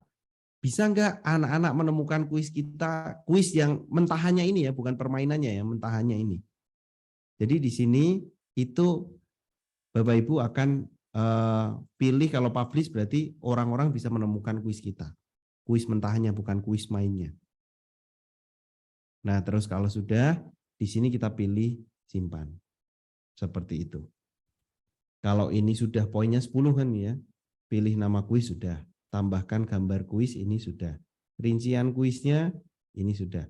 Bisa nggak anak-anak menemukan kuis kita, kuis yang mentahannya ini ya, bukan permainannya ya, mentahannya ini. Jadi di sini itu Bapak Ibu akan pilih kalau publish berarti orang-orang bisa menemukan kuis kita. Kuis mentahnya bukan kuis mainnya. Nah, terus kalau sudah di sini kita pilih simpan. Seperti itu. Kalau ini sudah poinnya 10 kan ya. Pilih nama kuis sudah. Tambahkan gambar kuis ini sudah. Rincian kuisnya ini sudah.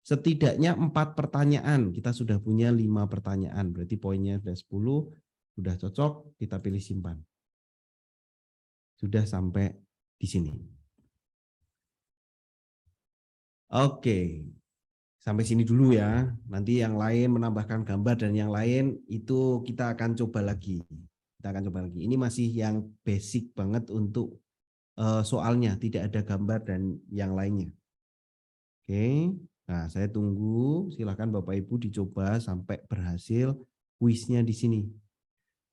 Setidaknya 4 pertanyaan. Kita sudah punya 5 pertanyaan. Berarti poinnya sudah 10. Sudah cocok, kita pilih simpan. Sudah sampai di sini. Oke. Sampai sini dulu ya. Nanti yang lain menambahkan gambar dan yang lain itu kita akan coba lagi. Kita akan coba lagi. Ini masih yang basic banget untuk soalnya, tidak ada gambar dan yang lainnya. Oke. Nah, saya tunggu. Silakan Bapak Ibu dicoba sampai berhasil kuisnya di sini.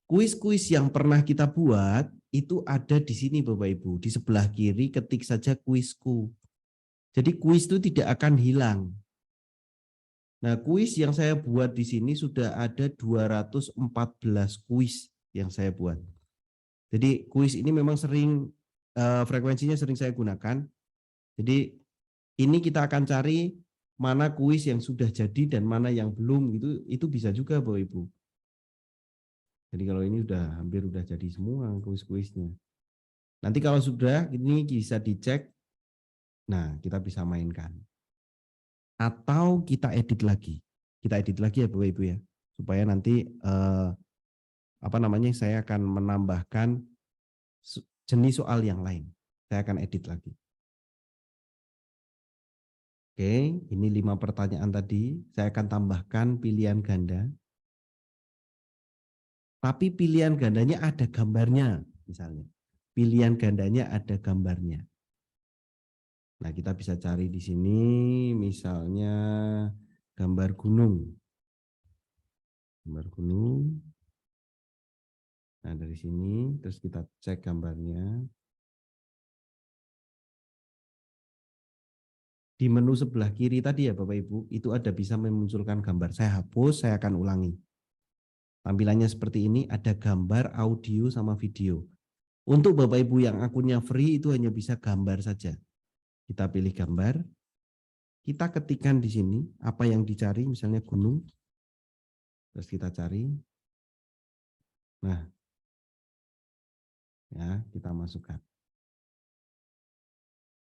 Kuis-kuis yang pernah kita buat itu ada di sini Bapak Ibu. Di sebelah kiri ketik saja kuisku. Jadi kuis itu tidak akan hilang. Nah, kuis yang saya buat di sini sudah ada 214 kuis yang saya buat. Jadi kuis ini memang sering frekuensinya sering saya gunakan. Jadi ini kita akan cari mana kuis yang sudah jadi dan mana yang belum, itu bisa juga Bapak Ibu. Jadi kalau ini hampir udah jadi semua kuis-kuisnya. Nanti kalau sudah ini bisa dicek. Nah, kita bisa mainkan. Atau kita edit lagi. Kita edit lagi ya Bapak Ibu ya. Supaya nanti saya akan menambahkan jenis soal yang lain. Saya akan edit lagi. Oke, ini 5 pertanyaan tadi. Saya akan tambahkan pilihan ganda. Tapi pilihan gandanya ada gambarnya, misalnya. Pilihan gandanya ada gambarnya. Nah, kita bisa cari di sini, misalnya gambar gunung. Gambar gunung. Nah, dari sini, terus kita cek gambarnya. Di menu sebelah kiri tadi ya Bapak Ibu, itu ada bisa memunculkan gambar. Saya hapus, saya akan ulangi. Tampilannya seperti ini, ada gambar, audio, sama video. Untuk Bapak Ibu yang akunnya free itu hanya bisa gambar saja. Kita pilih gambar, kita ketikkan di sini apa yang dicari, misalnya gunung. Terus kita cari. Nah, ya kita masukkan.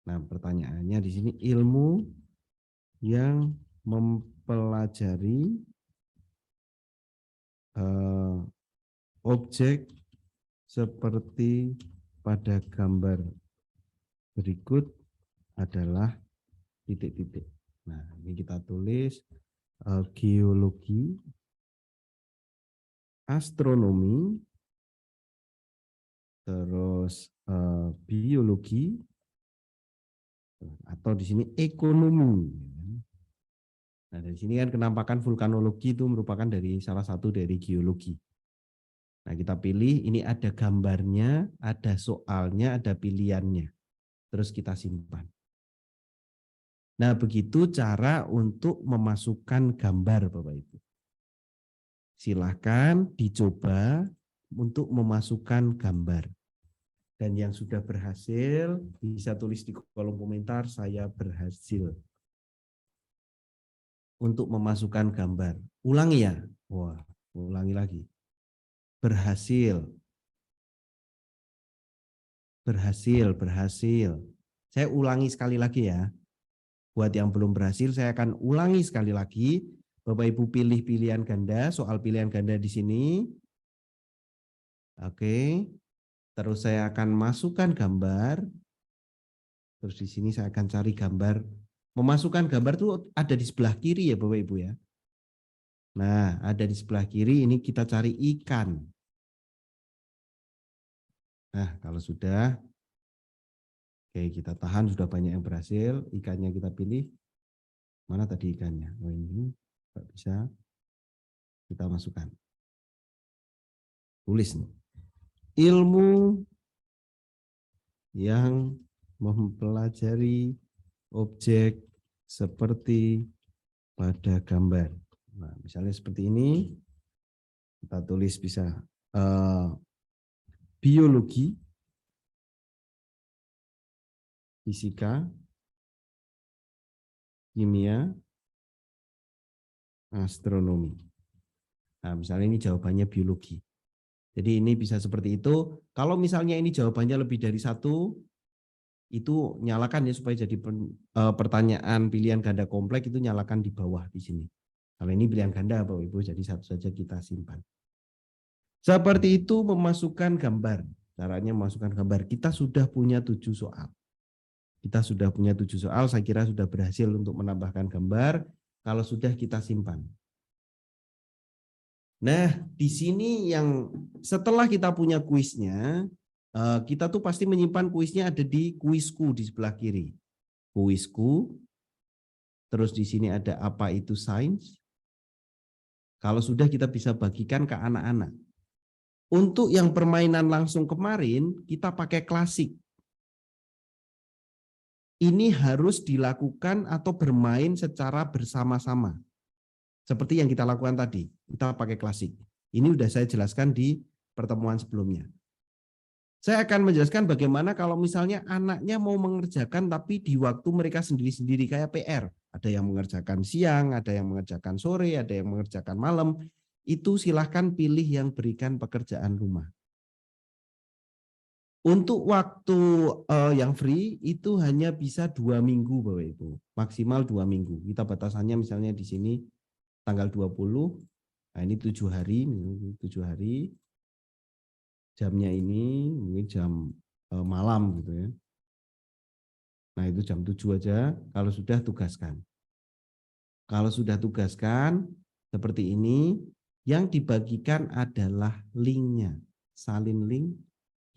Nah, pertanyaannya di sini ilmu yang mempelajari objek seperti pada gambar berikut adalah titik-titik. Nah, ini kita tulis geologi, astronomi, terus biologi, atau di sini ekonomi. Nah, dari sini kan kenampakan vulkanologi itu merupakan dari salah satu dari geologi. Nah, kita pilih, ini ada gambarnya, ada soalnya, ada pilihannya. Terus kita simpan. Nah, begitu cara untuk memasukkan gambar, Bapak Ibu. Silakan dicoba untuk memasukkan gambar. Dan yang sudah berhasil, bisa tulis di kolom komentar, saya berhasil. Untuk memasukkan gambar. Ulangi ya. Wah, ulangi lagi. Berhasil. Berhasil. Saya ulangi sekali lagi ya. Buat yang belum berhasil, saya akan ulangi sekali lagi. Bapak Ibu pilih pilihan ganda, soal pilihan ganda di sini. Oke. Terus saya akan masukkan gambar. Terus di sini saya akan cari gambar. Memasukkan gambar itu ada di sebelah kiri ya Bapak Ibu ya. Nah, ada di sebelah kiri, ini kita cari ikan. Nah, kalau sudah, oke, kita tahan, sudah banyak yang berhasil. Ikannya kita pilih. Mana tadi ikannya? Oh, ini nggak bisa. Kita masukkan. Tulis nih. Ilmu yang mempelajari objek seperti pada gambar. Nah, misalnya seperti ini. Kita tulis bisa biologi, fisika, kimia, astronomi. Nah, misalnya ini jawabannya biologi. Jadi ini bisa seperti itu. Kalau misalnya ini jawabannya lebih dari satu, itu nyalakan ya supaya jadi pertanyaan pilihan ganda kompleks itu nyalakan di bawah di sini. Kalau ini pilihan ganda Bapak Ibu, jadi satu saja kita simpan. Seperti itu memasukkan gambar. Caranya memasukkan gambar. Kita sudah punya 7 soal. Kita sudah punya 7 soal, saya kira sudah berhasil untuk menambahkan gambar. Kalau sudah kita simpan. Nah, di sini yang setelah kita punya kuisnya, kita tuh pasti menyimpan kuisnya ada di kuisku di sebelah kiri. Kuisku, terus di sini ada apa itu sains. Kalau sudah kita bisa bagikan ke anak-anak. Untuk yang permainan langsung kemarin, kita pakai klasik. Ini harus dilakukan atau bermain secara bersama-sama. Seperti yang kita lakukan tadi, kita pakai klasik. Ini sudah saya jelaskan di pertemuan sebelumnya. Saya akan menjelaskan bagaimana kalau misalnya anaknya mau mengerjakan tapi di waktu mereka sendiri-sendiri kayak PR. Ada yang mengerjakan siang, ada yang mengerjakan sore, ada yang mengerjakan malam. Itu silahkan pilih yang berikan pekerjaan rumah. Untuk waktu yang free itu hanya bisa 2 minggu Bapak Ibu. Maksimal 2 minggu. Kita batasannya misalnya di sini tanggal 20, nah ini 7 hari, 7 hari. Jamnya ini mungkin jam malam gitu ya. Nah itu jam 7 aja, kalau sudah tugaskan. Kalau sudah tugaskan, seperti ini, yang dibagikan adalah linknya. Salin link,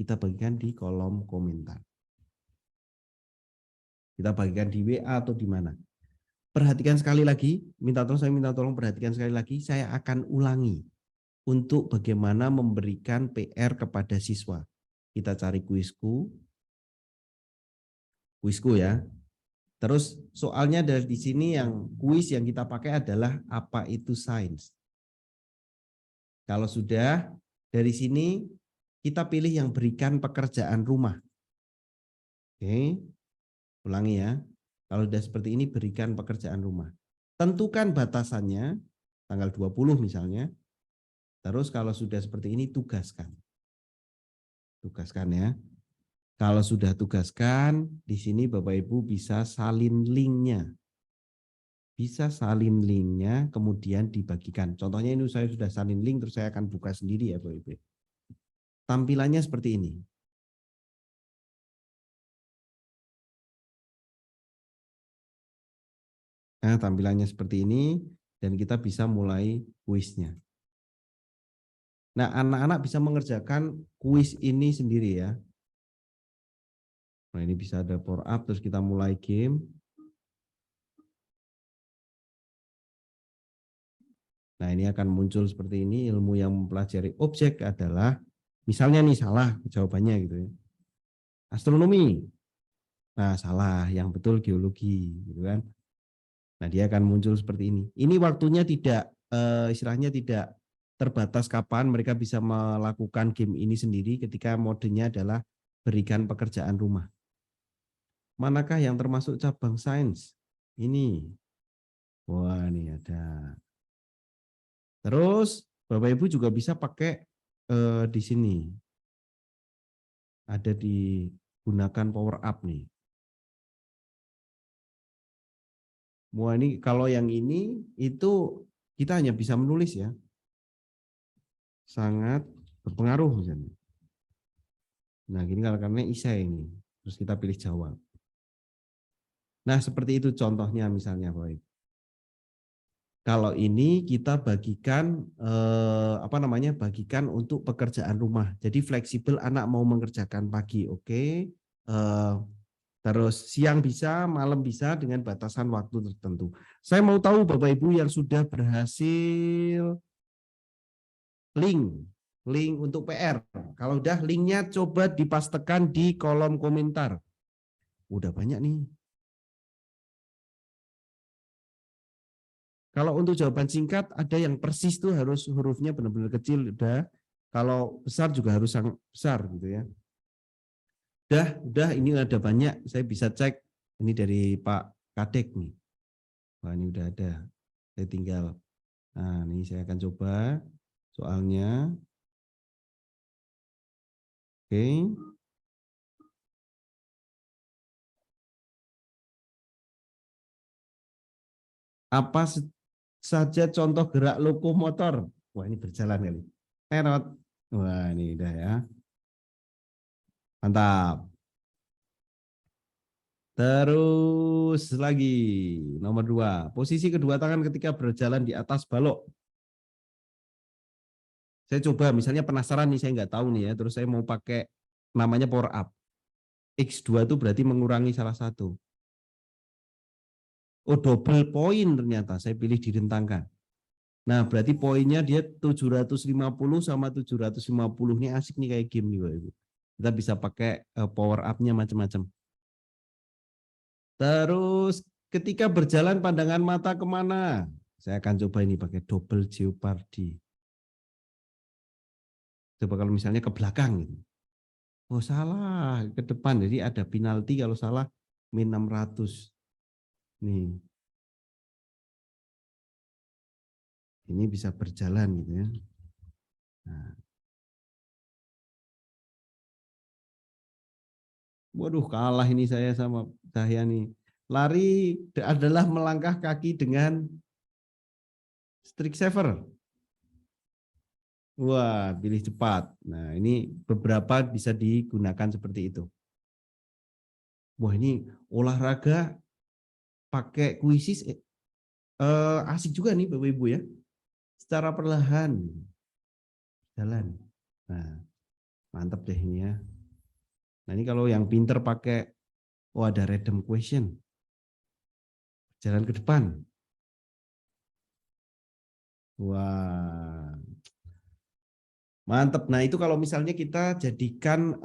kita bagikan di kolom komentar. Kita bagikan di WA atau di mana. Perhatikan sekali lagi, saya minta tolong perhatikan sekali lagi, saya akan ulangi. Untuk bagaimana memberikan PR kepada siswa. Kita cari kuisku ya. Terus soalnya dari di sini yang kuis yang kita pakai adalah apa itu sains. Kalau sudah dari sini kita pilih yang berikan pekerjaan rumah. Oke, ulangi ya. Kalau sudah seperti ini berikan pekerjaan rumah. Tentukan batasannya tanggal 20 misalnya. Terus kalau sudah seperti ini tugaskan. Tugaskan ya. Kalau sudah tugaskan, di sini Bapak Ibu bisa salin linknya. Bisa salin linknya, kemudian dibagikan. Contohnya ini saya sudah salin link, terus saya akan buka sendiri ya Bapak Ibu. Tampilannya seperti ini. Nah, tampilannya seperti ini, dan kita bisa mulai kuisnya. Nah, anak-anak bisa mengerjakan kuis ini sendiri ya. Nah, ini bisa ada power up, terus kita mulai game. Nah, ini akan muncul seperti ini, ilmu yang mempelajari objek adalah, misalnya nih salah jawabannya gitu ya. Astronomi. Nah, salah, yang betul geologi gitu kan. Nah, dia akan muncul seperti ini. Ini waktunya tidak istilahnya tidak terbatas kapan mereka bisa melakukan game ini sendiri ketika modenya adalah berikan pekerjaan rumah. Manakah yang termasuk cabang sains? Ini. Wah, ini ada. Terus Bapak Ibu juga bisa pakai di sini. Ada digunakan power up nih. Wah, ini kalau yang ini itu kita hanya bisa menulis ya. Sangat berpengaruh misalnya. Nah, gini kalau karena isai ini. Terus kita pilih jawab. Nah, seperti itu contohnya misalnya, Bapak. Kalau ini kita bagikan bagikan untuk pekerjaan rumah. Jadi fleksibel, anak mau mengerjakan pagi, oke. Terus siang bisa, malam bisa dengan batasan waktu tertentu. Saya mau tahu Bapak Ibu yang sudah berhasil link untuk PR. Kalau udah linknya coba dipastekan di kolom komentar. Udah banyak nih. Kalau untuk jawaban singkat ada yang persis tuh harus hurufnya benar-benar kecil udah. Kalau besar juga harus sangat besar gitu ya. Udah ini ada banyak, saya bisa cek ini dari Pak Kadek nih. Wah, ini udah ada. Saya tinggal, nah ini saya akan coba soalnya. Oke. Apa saja contoh gerak lokomotor? Wah, ini berjalan kali. Terot. Wah, ini udah ya. Mantap. Terus lagi, nomor 2. Posisi kedua tangan ketika berjalan di atas balok. Saya coba, misalnya penasaran nih, saya nggak tahu nih ya, terus saya mau pakai namanya power up. X2 itu berarti mengurangi salah satu. Oh, double point ternyata, saya pilih direntangkan. Nah, berarti poinnya dia 750 sama 750. Ini asik nih kayak game nih, Bapak Ibu. Kita bisa pakai power up-nya macam-macam. Terus ketika berjalan pandangan mata kemana? Saya akan coba ini pakai double jeopardy. Coba kalau misalnya ke belakang gitu. Oh, salah, ke depan. Jadi ada penalti kalau salah min 600. Nih. Ini bisa berjalan gitu ya. Nah. Waduh, kalah ini saya sama Cahya nih. Lari adalah melangkah kaki dengan strict saver. Wah, pilih cepat. Nah, ini beberapa bisa digunakan seperti itu. Wah, ini olahraga pakai kuisis asik juga nih Bapak Ibu ya. Secara perlahan jalan. Nah, mantap deh ini ya. Nah, ini kalau yang pinter pakai ada random question. Jalan ke depan. Wah. Mantap. Nah, itu kalau misalnya kita jadikan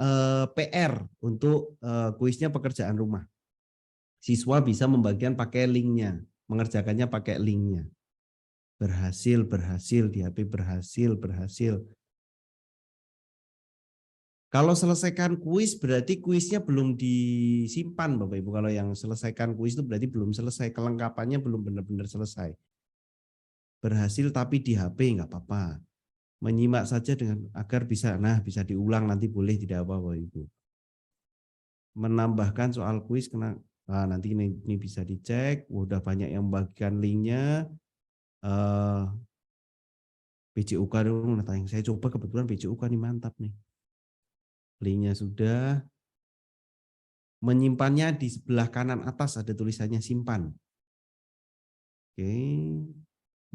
PR untuk kuisnya pekerjaan rumah. Siswa bisa membagikan pakai linknya, mengerjakannya pakai linknya. Berhasil, di HP berhasil. Kalau selesaikan kuis berarti kuisnya belum disimpan Bapak Ibu. Kalau yang selesaikan kuis itu berarti belum selesai, kelengkapannya belum benar-benar selesai. Berhasil tapi di HP nggak apa-apa. Menyimak saja dengan agar bisa diulang nanti boleh, tidak apa-apa Ibu. Menambahkan soal kuis nanti ini bisa dicek. Udah banyak yang membagikan linknya. PJUK dong, yang saya coba kebetulan PJUK nih mantap nih. Linknya sudah. Menyimpannya di sebelah kanan atas ada tulisannya simpan. Oke.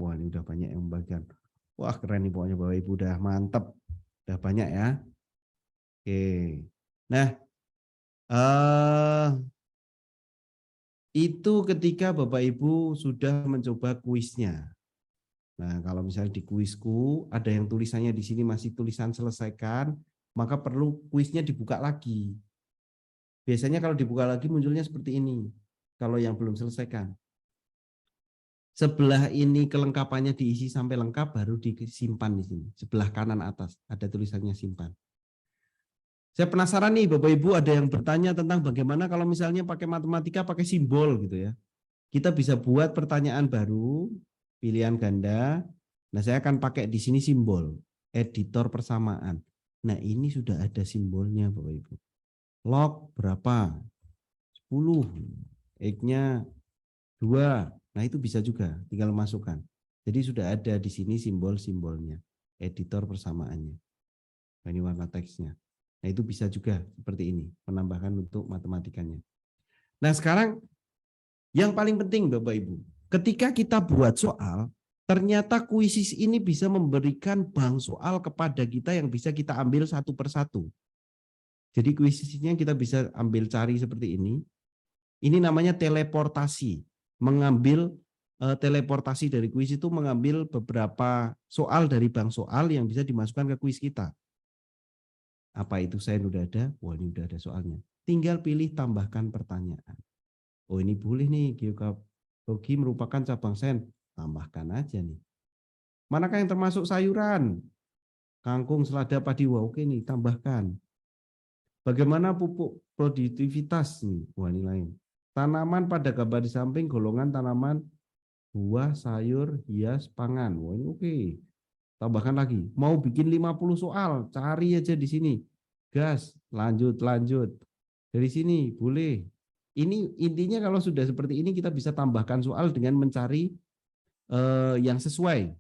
Wah, ini udah banyak yang membagikan. Wah, keren nih pokoknya Bapak Ibu, udah mantap. Udah banyak ya. Oke. Nah, itu ketika Bapak Ibu sudah mencoba kuisnya. Nah, kalau misalnya di kuisku ada yang tulisannya di sini masih tulisan selesaikan, maka perlu kuisnya dibuka lagi. Biasanya kalau dibuka lagi munculnya seperti ini. Kalau yang belum selesaikan. Sebelah ini kelengkapannya diisi sampai lengkap baru disimpan di sini. Sebelah kanan atas ada tulisannya simpan. Saya penasaran nih Bapak Ibu, ada yang bertanya tentang bagaimana kalau misalnya pakai matematika pakai simbol gitu ya. Kita bisa buat pertanyaan baru, pilihan ganda. Nah, saya akan pakai di sini simbol, editor persamaan. Nah, ini sudah ada simbolnya Bapak Ibu. Log berapa? 10. X-nya 2. Nah, itu bisa juga, tinggal masukkan. Jadi sudah ada di sini simbol-simbolnya, editor persamaannya. Nah, ini warna teksnya. Nah, itu bisa juga seperti ini, menambahkan untuk matematikanya. Nah, sekarang yang paling penting Bapak Ibu, ketika kita buat soal, ternyata kuisis ini bisa memberikan bank soal kepada kita yang bisa kita ambil satu persatu. Jadi kuisisnya kita bisa ambil cari seperti ini. Ini namanya teleportasi. Mengambil teleportasi dari kuis itu mengambil beberapa soal dari bank soal yang bisa dimasukkan ke kuis kita. Apa itu saya udah ada? Wah, ini udah ada soalnya. Tinggal pilih tambahkan pertanyaan. Oh, ini boleh nih, geografi merupakan cabang sains. Tambahkan aja nih. Manakah yang termasuk sayuran? kangkung, selada, padi. Wah, oke nih, tambahkan. Bagaimana pupuk produktivitas nih? Wah, ini lain. Tanaman pada gambar di samping golongan tanaman buah, sayur, hias, pangan. Wah, ini oke. Tambahkan lagi. Mau bikin 50 soal, cari aja di sini. Gas, lanjut. Dari sini boleh. Ini intinya kalau sudah seperti ini kita bisa tambahkan soal dengan mencari yang sesuai.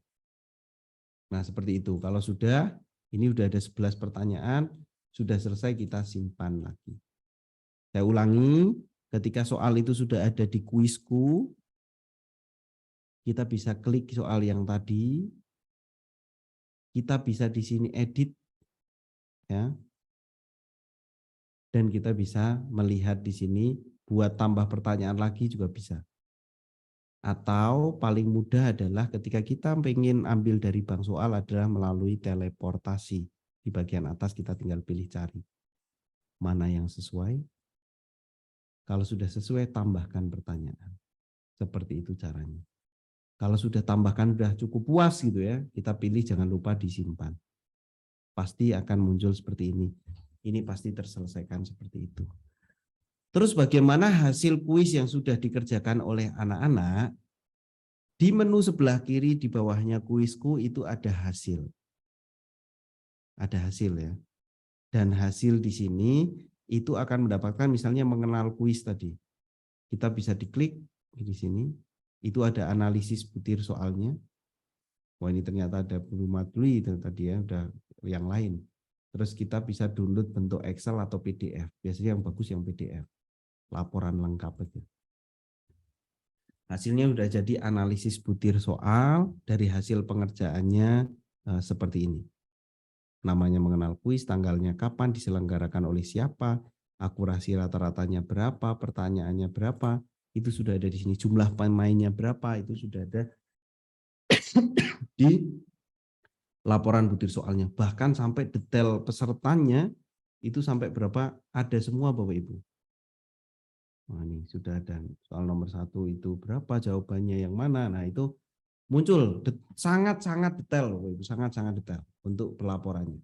Nah, seperti itu. Kalau sudah, ini sudah ada 11 pertanyaan, sudah selesai kita simpan lagi. Saya ulangi, ketika soal itu sudah ada di kuisku, kita bisa klik soal yang tadi, kita bisa di sini edit, ya, dan kita bisa melihat di sini buat tambah pertanyaan lagi juga bisa. Atau paling mudah adalah ketika kita pengen ambil dari bank soal adalah melalui teleportasi. Di bagian atas kita tinggal pilih cari mana yang sesuai. Kalau sudah sesuai, tambahkan pertanyaan. Seperti itu caranya. Kalau sudah tambahkan sudah cukup puas gitu ya, kita pilih jangan lupa disimpan. Pasti akan muncul seperti ini. Ini pasti terselesaikan seperti itu. Terus bagaimana hasil kuis yang sudah dikerjakan oleh anak-anak? Di menu sebelah kiri di bawahnya kuisku itu ada hasil. Ada hasil ya. Dan hasil di sini itu akan mendapatkan misalnya mengenal kuis tadi. Kita bisa diklik di sini. Itu ada analisis butir soalnya. Wah, ini ternyata ada Blumadli itu tadi ya, udah yang lain. Terus kita bisa download bentuk Excel atau PDF. Biasanya yang bagus yang PDF. Laporan lengkap aja. Hasilnya sudah jadi analisis butir soal dari hasil pengerjaannya seperti ini. Namanya mengenal kuis, tanggalnya kapan, diselenggarakan oleh siapa, akurasi rata-ratanya berapa, pertanyaannya berapa, itu sudah ada di sini. Jumlah pemainnya berapa, itu sudah ada di laporan butir soalnya. Bahkan sampai detail pesertanya itu sampai berapa, ada semua Bapak Ibu. Nah, ini sudah ada soal nomor 1 itu berapa jawabannya yang mana. Nah, itu muncul sangat-sangat detail, sangat-sangat detail untuk pelaporannya.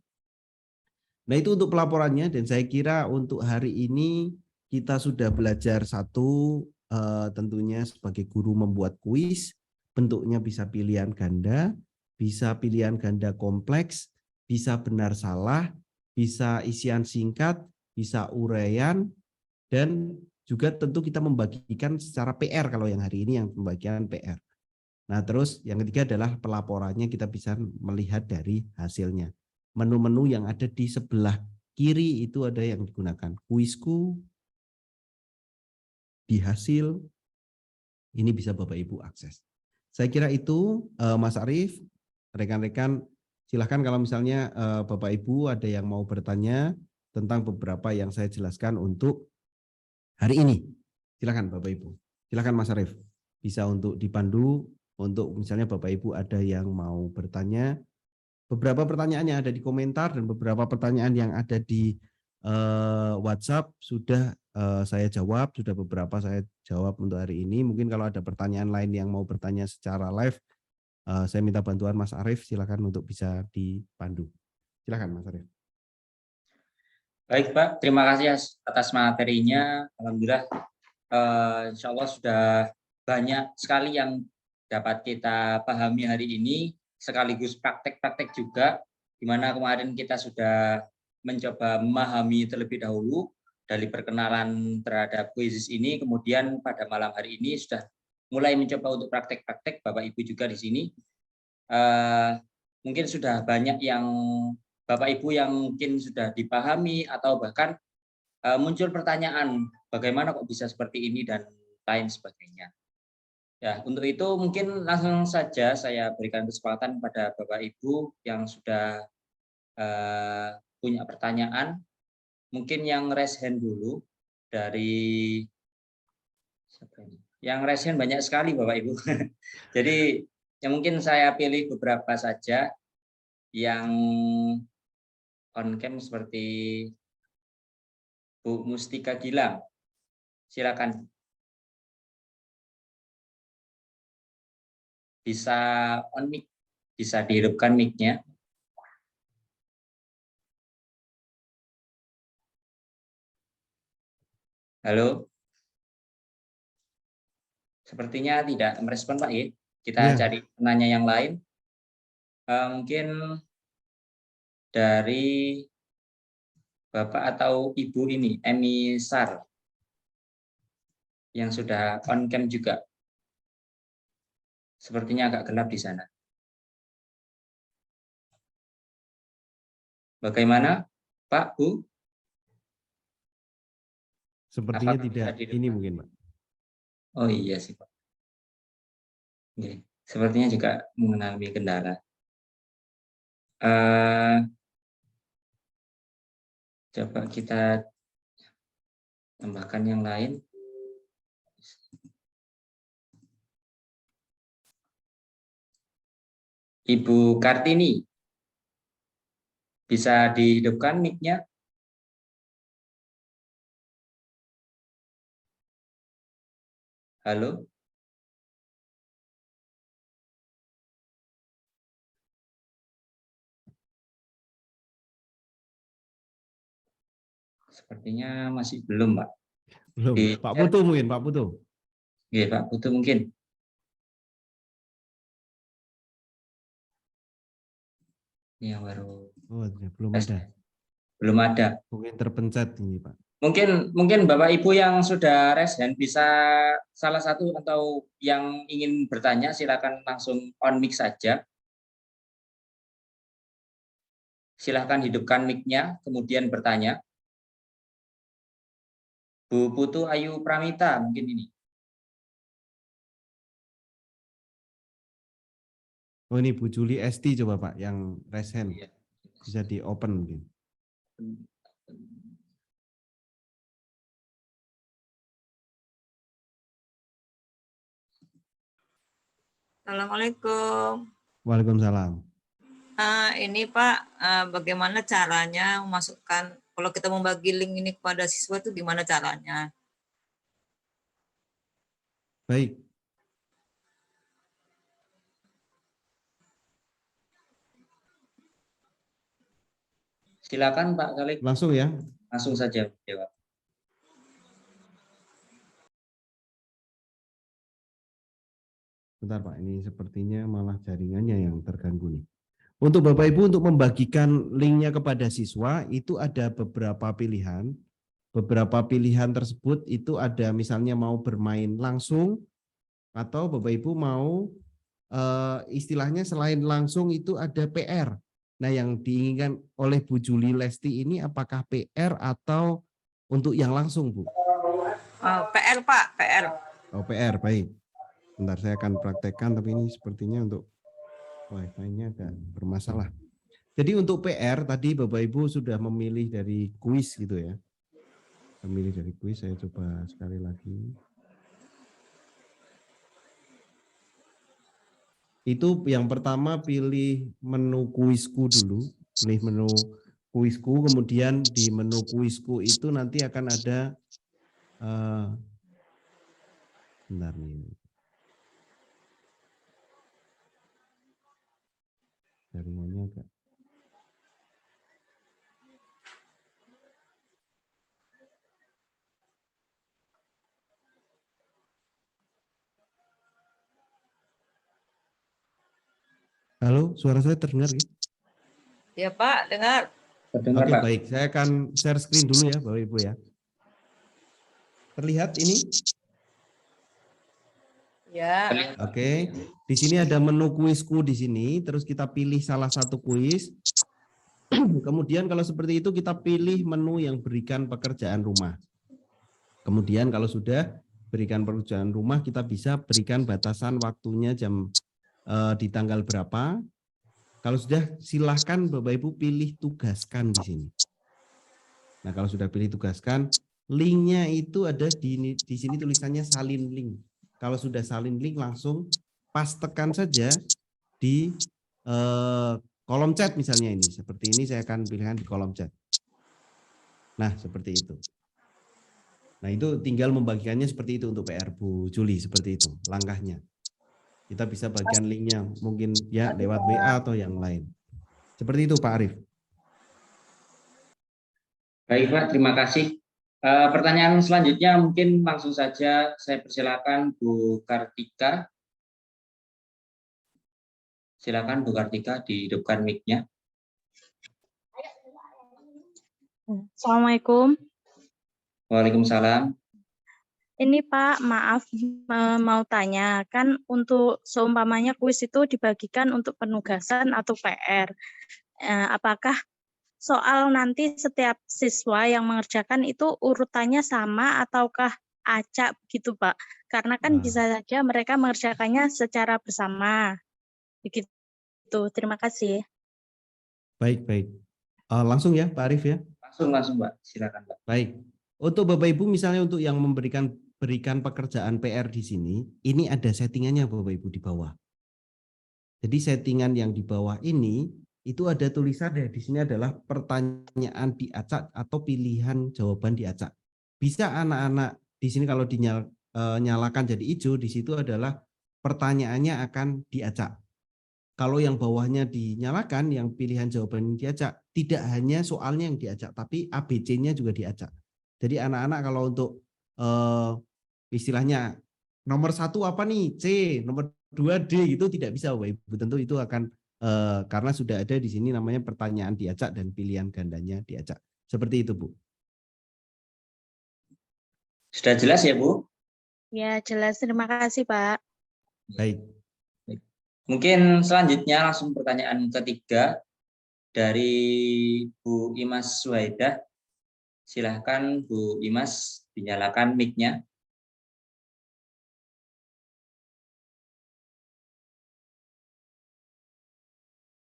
Nah, itu untuk pelaporannya dan saya kira untuk hari ini kita sudah belajar satu tentunya sebagai guru membuat kuis, bentuknya bisa pilihan ganda, bisa pilihan ganda kompleks, bisa benar salah, bisa isian singkat, bisa uraian, dan juga tentu kita membagikan secara PR kalau yang hari ini yang pembagian PR. Nah, terus yang ketiga adalah pelaporannya kita bisa melihat dari hasilnya. Menu-menu yang ada di sebelah kiri itu ada yang digunakan. Kuisku, di hasil, ini bisa Bapak Ibu akses. Saya kira itu Mas Arief, rekan-rekan silahkan kalau misalnya Bapak Ibu ada yang mau bertanya tentang beberapa yang saya jelaskan untuk hari ini. Silakan Bapak Ibu. Silakan Mas Arief. Bisa untuk dipandu untuk misalnya Bapak Ibu ada yang mau bertanya. Beberapa pertanyaan yang ada di komentar dan beberapa pertanyaan yang ada di WhatsApp sudah saya jawab, sudah beberapa saya jawab untuk hari ini. Mungkin kalau ada pertanyaan lain yang mau bertanya secara live, saya minta bantuan Mas Arief, silakan untuk bisa dipandu. Silakan Mas Arief. Baik Pak, terima kasih atas materinya. Alhamdulillah, insya Allah sudah banyak sekali yang dapat kita pahami hari ini, sekaligus praktek-praktek juga, di mana kemarin kita sudah mencoba memahami terlebih dahulu dari perkenalan terhadap kuisis ini, kemudian pada malam hari ini sudah mulai mencoba untuk praktek-praktek, Bapak Ibu juga di sini. Mungkin sudah banyak yang Bapak Ibu yang mungkin sudah dipahami atau bahkan muncul pertanyaan bagaimana kok bisa seperti ini dan lain sebagainya. Ya, untuk itu mungkin langsung saja saya berikan kesempatan pada Bapak Ibu yang sudah punya pertanyaan. Mungkin yang raise hand dulu dari yang raise hand banyak sekali Bapak Ibu. Jadi ya mungkin saya pilih beberapa saja yang on cam seperti Bu Mustika Gilang. Silakan. Bisa on mic, bisa dihidupkan mic-nya. Halo. Sepertinya tidak merespon Pak ya. Kita Ya. cari penanya yang lain. Mungkin dari Bapak atau Ibu ini, Emi Sar, yang sudah on cam juga. Sepertinya agak gelap di sana. Bagaimana, Pak, Bu? Sepertinya Apakah bisa tidak ini didengar? mungkin, Pak. Oh iya sih, Pak. Oke. Sepertinya juga mengalami kendala. Coba kita tambahkan yang lain. Ibu Kartini, bisa dihidupkan mic-nya? Halo? Sepertinya masih belum, Pak. Belum. Di Pak share. Putu mungkin, Pak Putu. Iya, Pak Putu mungkin. Ini yang baru. Oh, belum tes. ada. Belum ada. Mungkin terpencet ini, Pak. Mungkin Bapak Ibu yang sudah raise hand bisa salah satu atau yang ingin bertanya silakan langsung on mic saja. Silakan hidupkan mic-nya kemudian bertanya. Bu Putu Ayu Pramita mungkin ini. Oh, ini Bu Juli ST coba, Pak, yang raise hand. Iya. Bisa di open mungkin. Assalamualaikum. Waalaikumsalam. Ini Pak, bagaimana caranya memasukkan, kalau kita membagi link ini kepada siswa itu gimana caranya? Baik. Silakan Pak Khalid. Langsung ya. Langsung saja jawab. Bentar Pak, ini sepertinya malah jaringannya yang terganggu nih. Untuk Bapak Ibu untuk membagikan linknya kepada siswa itu ada beberapa pilihan. Beberapa pilihan tersebut itu ada misalnya mau bermain langsung atau Bapak Ibu mau istilahnya selain langsung itu ada PR. Nah yang diinginkan oleh Bu Juli Lesti ini apakah PR atau untuk yang langsung Bu? PR Pak, PR. Oh PR, baik. Bentar saya akan praktekkan tapi ini sepertinya untuk Wi-Fi-nya agak bermasalah. Jadi untuk PR tadi Bapak Ibu sudah memilih dari kuis gitu ya. Memilih dari kuis, saya coba sekali lagi. Itu yang pertama pilih menu kuisku dulu. Pilih menu kuisku, kemudian di menu kuisku itu nanti akan ada bentar nih. Jaringannya agak. Halo, suara saya terdengar ya? Ya Pak, dengar. Terdengar, Oke, Pak. baik. Saya akan share screen dulu ya, Bapak Ibu ya. Terlihat ini? Ya. Oke. Di sini ada menu kuisku di sini, terus kita pilih salah satu kuis. Kemudian kalau seperti itu kita pilih menu yang berikan pekerjaan rumah. Kemudian kalau sudah berikan pekerjaan rumah, kita bisa berikan batasan waktunya di tanggal berapa. Kalau sudah silahkan Bapak Ibu pilih tugaskan di sini. Nah kalau sudah pilih tugaskan, linknya itu ada di sini tulisannya salin link. Kalau sudah salin link langsung pastekan saja di kolom chat misalnya ini. Seperti ini saya akan pilihkan di kolom chat. Nah seperti itu. Nah itu tinggal membagikannya seperti itu untuk PR Bu Juli, seperti itu langkahnya. Kita bisa bagikan linknya mungkin ya lewat WA atau yang lain. Seperti itu Pak Arief. Baik Pak, terima kasih. Pertanyaan selanjutnya mungkin langsung saja saya persilakan Bu Kartika. Silakan Bu Kartika, dihidupkan mic-nya. Assalamualaikum. Waalaikumsalam. Ini Pak, maaf mau tanya, kan untuk seumpamanya kuis itu dibagikan untuk penugasan atau PR. Apakah soal nanti setiap siswa yang mengerjakan itu urutannya sama ataukah acak begitu Pak? Karena kan bisa saja mereka mengerjakannya secara bersama. Begitu. Terima kasih. Baik. Langsung ya Pak Arif ya. Langsung Mbak, silakan Mbak. Baik. Untuk Bapak Ibu misalnya untuk yang berikan pekerjaan PR di sini, ini ada settingannya Bapak Ibu di bawah. Jadi settingan yang di bawah ini itu ada tulisan ya, di sini adalah pertanyaan diacak atau pilihan jawaban diacak. Bisa anak-anak di sini kalau dinyalakan jadi hijau, di situ adalah pertanyaannya akan diacak. Kalau yang bawahnya dinyalakan, yang pilihan jawaban diacak, tidak hanya soalnya yang diacak, tapi ABC-nya juga diacak. Jadi anak-anak kalau untuk istilahnya nomor 1 apa nih? C, nomor 2 D, itu tidak bisa Bapak Ibu. Tentu itu akan karena sudah ada di sini namanya pertanyaan diacak dan pilihan gandanya diacak. Seperti itu Bu. Sudah jelas ya Bu? Ya, jelas. Terima kasih Pak. Baik. Mungkin selanjutnya langsung pertanyaan ketiga dari Bu Imas Suhaidah. Silahkan Bu Imas, dinyalakan mic-nya.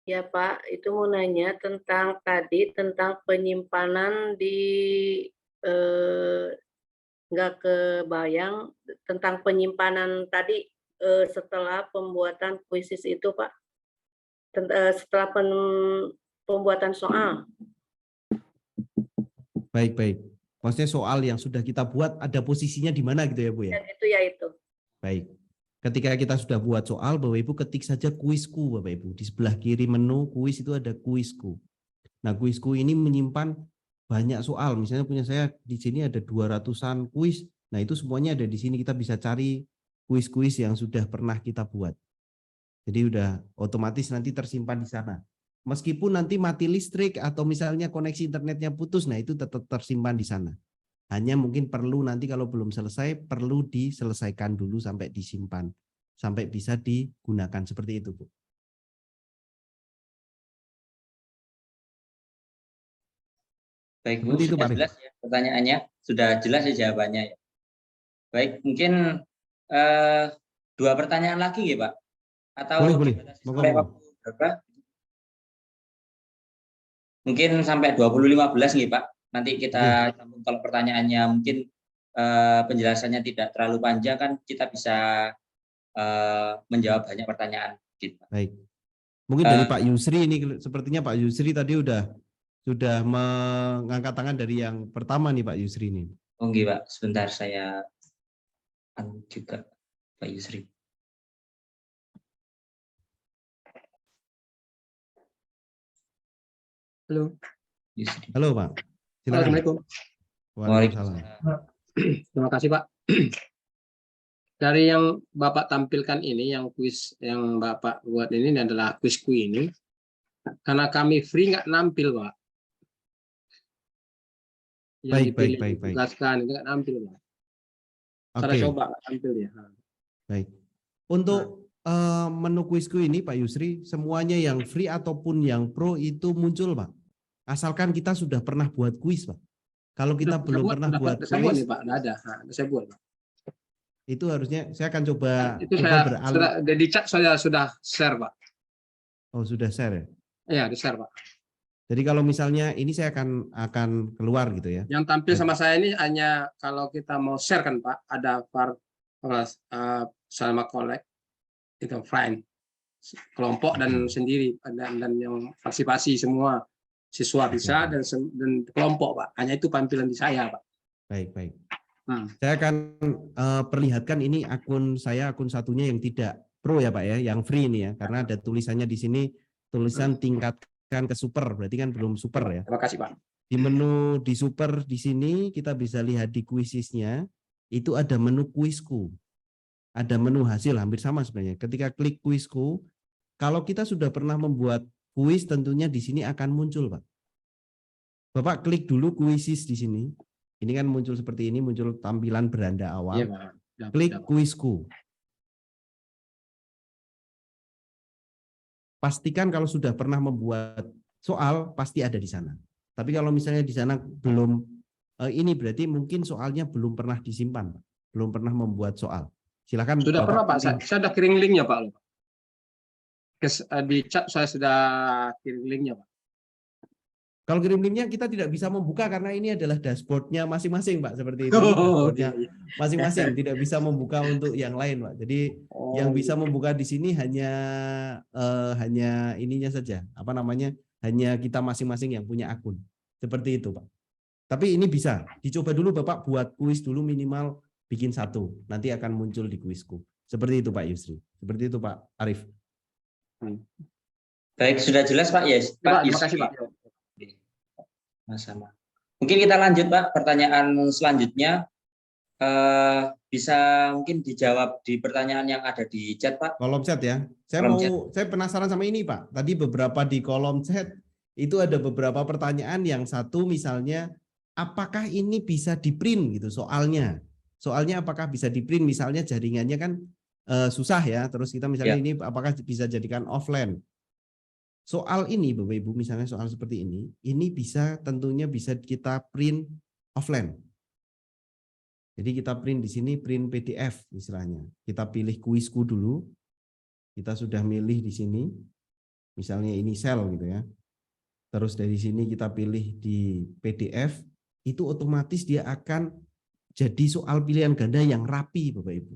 Ya Pak, itu mau nanya tentang tadi tentang penyimpanan di nggak kebayang tentang penyimpanan tadi setelah pembuatan kuisis itu Pak, setelah pembuatan soal. Baik. Maksudnya soal yang sudah kita buat ada posisinya di mana gitu ya Bu ya? Ya gitu ya itu. Baik. Ketika kita sudah buat soal, Bapak Ibu ketik saja kuisku Bapak Ibu. Di sebelah kiri menu kuis itu ada kuisku. Nah, kuisku ini menyimpan banyak soal. Misalnya punya saya di sini ada 200-an kuis. Nah, itu semuanya ada di sini. Kita bisa cari kuis-kuis yang sudah pernah kita buat. Jadi udah otomatis nanti tersimpan di sana. Meskipun nanti mati listrik atau misalnya koneksi internetnya putus, nah itu tetap tersimpan di sana. Hanya mungkin perlu nanti kalau belum selesai, perlu diselesaikan dulu sampai disimpan. Sampai bisa digunakan seperti itu Bu. Baik Bu, Seperti itu, sudah Pak jelas ya pertanyaannya? Sudah jelas ya jawabannya ya? Baik, mungkin 2 pertanyaan lagi ya Pak? Atau boleh. sampai waktu berapa? Mungkin sampai 20.15 nih Pak. Nanti kita kalau pertanyaannya mungkin penjelasannya tidak terlalu panjang kan kita bisa menjawab banyak pertanyaan. Gitu. Baik. Mungkin dari Pak Yusri ini sepertinya Pak Yusri tadi sudah mengangkat tangan dari yang pertama nih Pak Yusri ini. Oke Pak, sebentar saya juga Pak Yusri. Halo. Halo Pak. Silakan. Assalamualaikum. Waalaikumsalam. Terima kasih Pak. Dari yang Bapak tampilkan ini, yang kuis yang Bapak buat ini adalah kuisku ini. Karena kami free nggak nampil Pak. Yang Baik. Tugaskan nggak nampil Pak. Cara coba nggak tampil ya. Baik. Untuk menu kuisku ini Pak Yusri, semuanya yang free ataupun yang pro itu muncul Pak. Asalkan kita sudah pernah buat kuis Pak. Kalau kita belum pernah buat kuis, Pak, ada. Saya buat Pak. Itu harusnya saya akan coba. Itu saya di chat saya sudah share Pak. Oh sudah share ya? Iya di share Pak. Jadi kalau misalnya ini saya akan keluar gitu ya. Yang tampil sama saya ini hanya kalau kita mau share kan Pak, ada sama kolek itu friend kelompok dan sendiri dan yang partisipasi semua siswa bisa dan kelompok Pak. Hanya itu tampilan di saya Pak. Baik. Saya akan perlihatkan ini akun satunya yang tidak pro ya Pak ya, yang free ini ya, karena ada tulisannya di sini tulisan tingkatkan ke super, berarti kan belum super ya. Terima kasih Pak. Di menu di super di sini kita bisa lihat di quizesnya itu ada menu kuisku. Ada menu hasil hampir sama sebenarnya. Ketika klik kuisku, kalau kita sudah pernah membuat kuis tentunya di sini akan muncul, Pak. Bapak klik dulu kuisis di sini. Ini kan muncul seperti ini, muncul tampilan beranda awal. Iya, Pak. Dapat, Klik dapat. kuisku. Pastikan kalau sudah pernah membuat soal pasti ada di sana. Tapi kalau misalnya di sana belum, ini berarti mungkin soalnya belum pernah disimpan, Pak. Belum pernah membuat soal. Silakan. Sudah pernah, Pak. pilih. Saya ada kirim linknya, Pak. Di chat saya sudah kirim linknya, Pak. Kalau kirim linknya kita tidak bisa membuka karena ini adalah dashboardnya masing-masing, Pak. Seperti itu. Oh, Dashboardnya iya. masing-masing, tidak bisa membuka untuk yang lain, Pak. Jadi yang bisa membuka di sini hanya ininya saja, apa namanya, hanya kita masing-masing yang punya akun. Seperti itu, Pak. Tapi ini bisa dicoba dulu, Bapak buat kuis dulu minimal bikin 1, nanti akan muncul di kuisku. Seperti itu, Pak Yusri. Seperti itu, Pak Arif. Baik, sudah jelas Pak. Yes, Pak, terima Yusri. kasih, Pak. Sama. Mungkin kita lanjut Pak, pertanyaan selanjutnya bisa mungkin dijawab di pertanyaan yang ada di chat Pak. Kolom chat ya. Saya penasaran sama ini Pak. Tadi beberapa di kolom chat itu ada beberapa pertanyaan, yang satu misalnya apakah ini bisa di-print gitu soalnya. Soalnya apakah bisa di-print, misalnya jaringannya kan susah ya. Terus kita misalnya ini apakah bisa jadikan offline. Soal ini Bapak Ibu, misalnya soal seperti ini bisa tentunya bisa kita print offline. Jadi kita print di sini, print PDF istilahnya. Kita pilih kuisku dulu. Kita sudah milih di sini. Misalnya ini sel gitu ya. Terus dari sini kita pilih di PDF, itu otomatis dia akan jadi soal pilihan ganda yang rapi Bapak Ibu.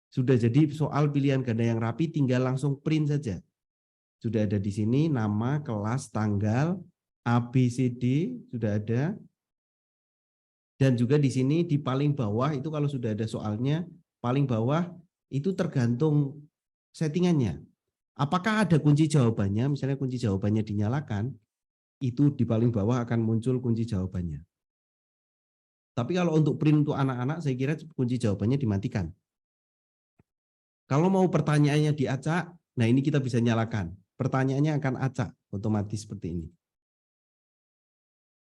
Sudah jadi soal pilihan ganda yang rapi, tinggal langsung print saja. Sudah ada di sini nama, kelas, tanggal, ABCD sudah ada. Dan juga di sini di paling bawah itu kalau sudah ada soalnya, paling bawah itu tergantung settingannya. Apakah ada kunci jawabannya? Misalnya kunci jawabannya dinyalakan, itu di paling bawah akan muncul kunci jawabannya. Tapi kalau untuk print untuk anak-anak, saya kira kunci jawabannya dimatikan. Kalau mau pertanyaannya diacak, nah ini kita bisa nyalakan. Pertanyaannya akan acak otomatis seperti ini.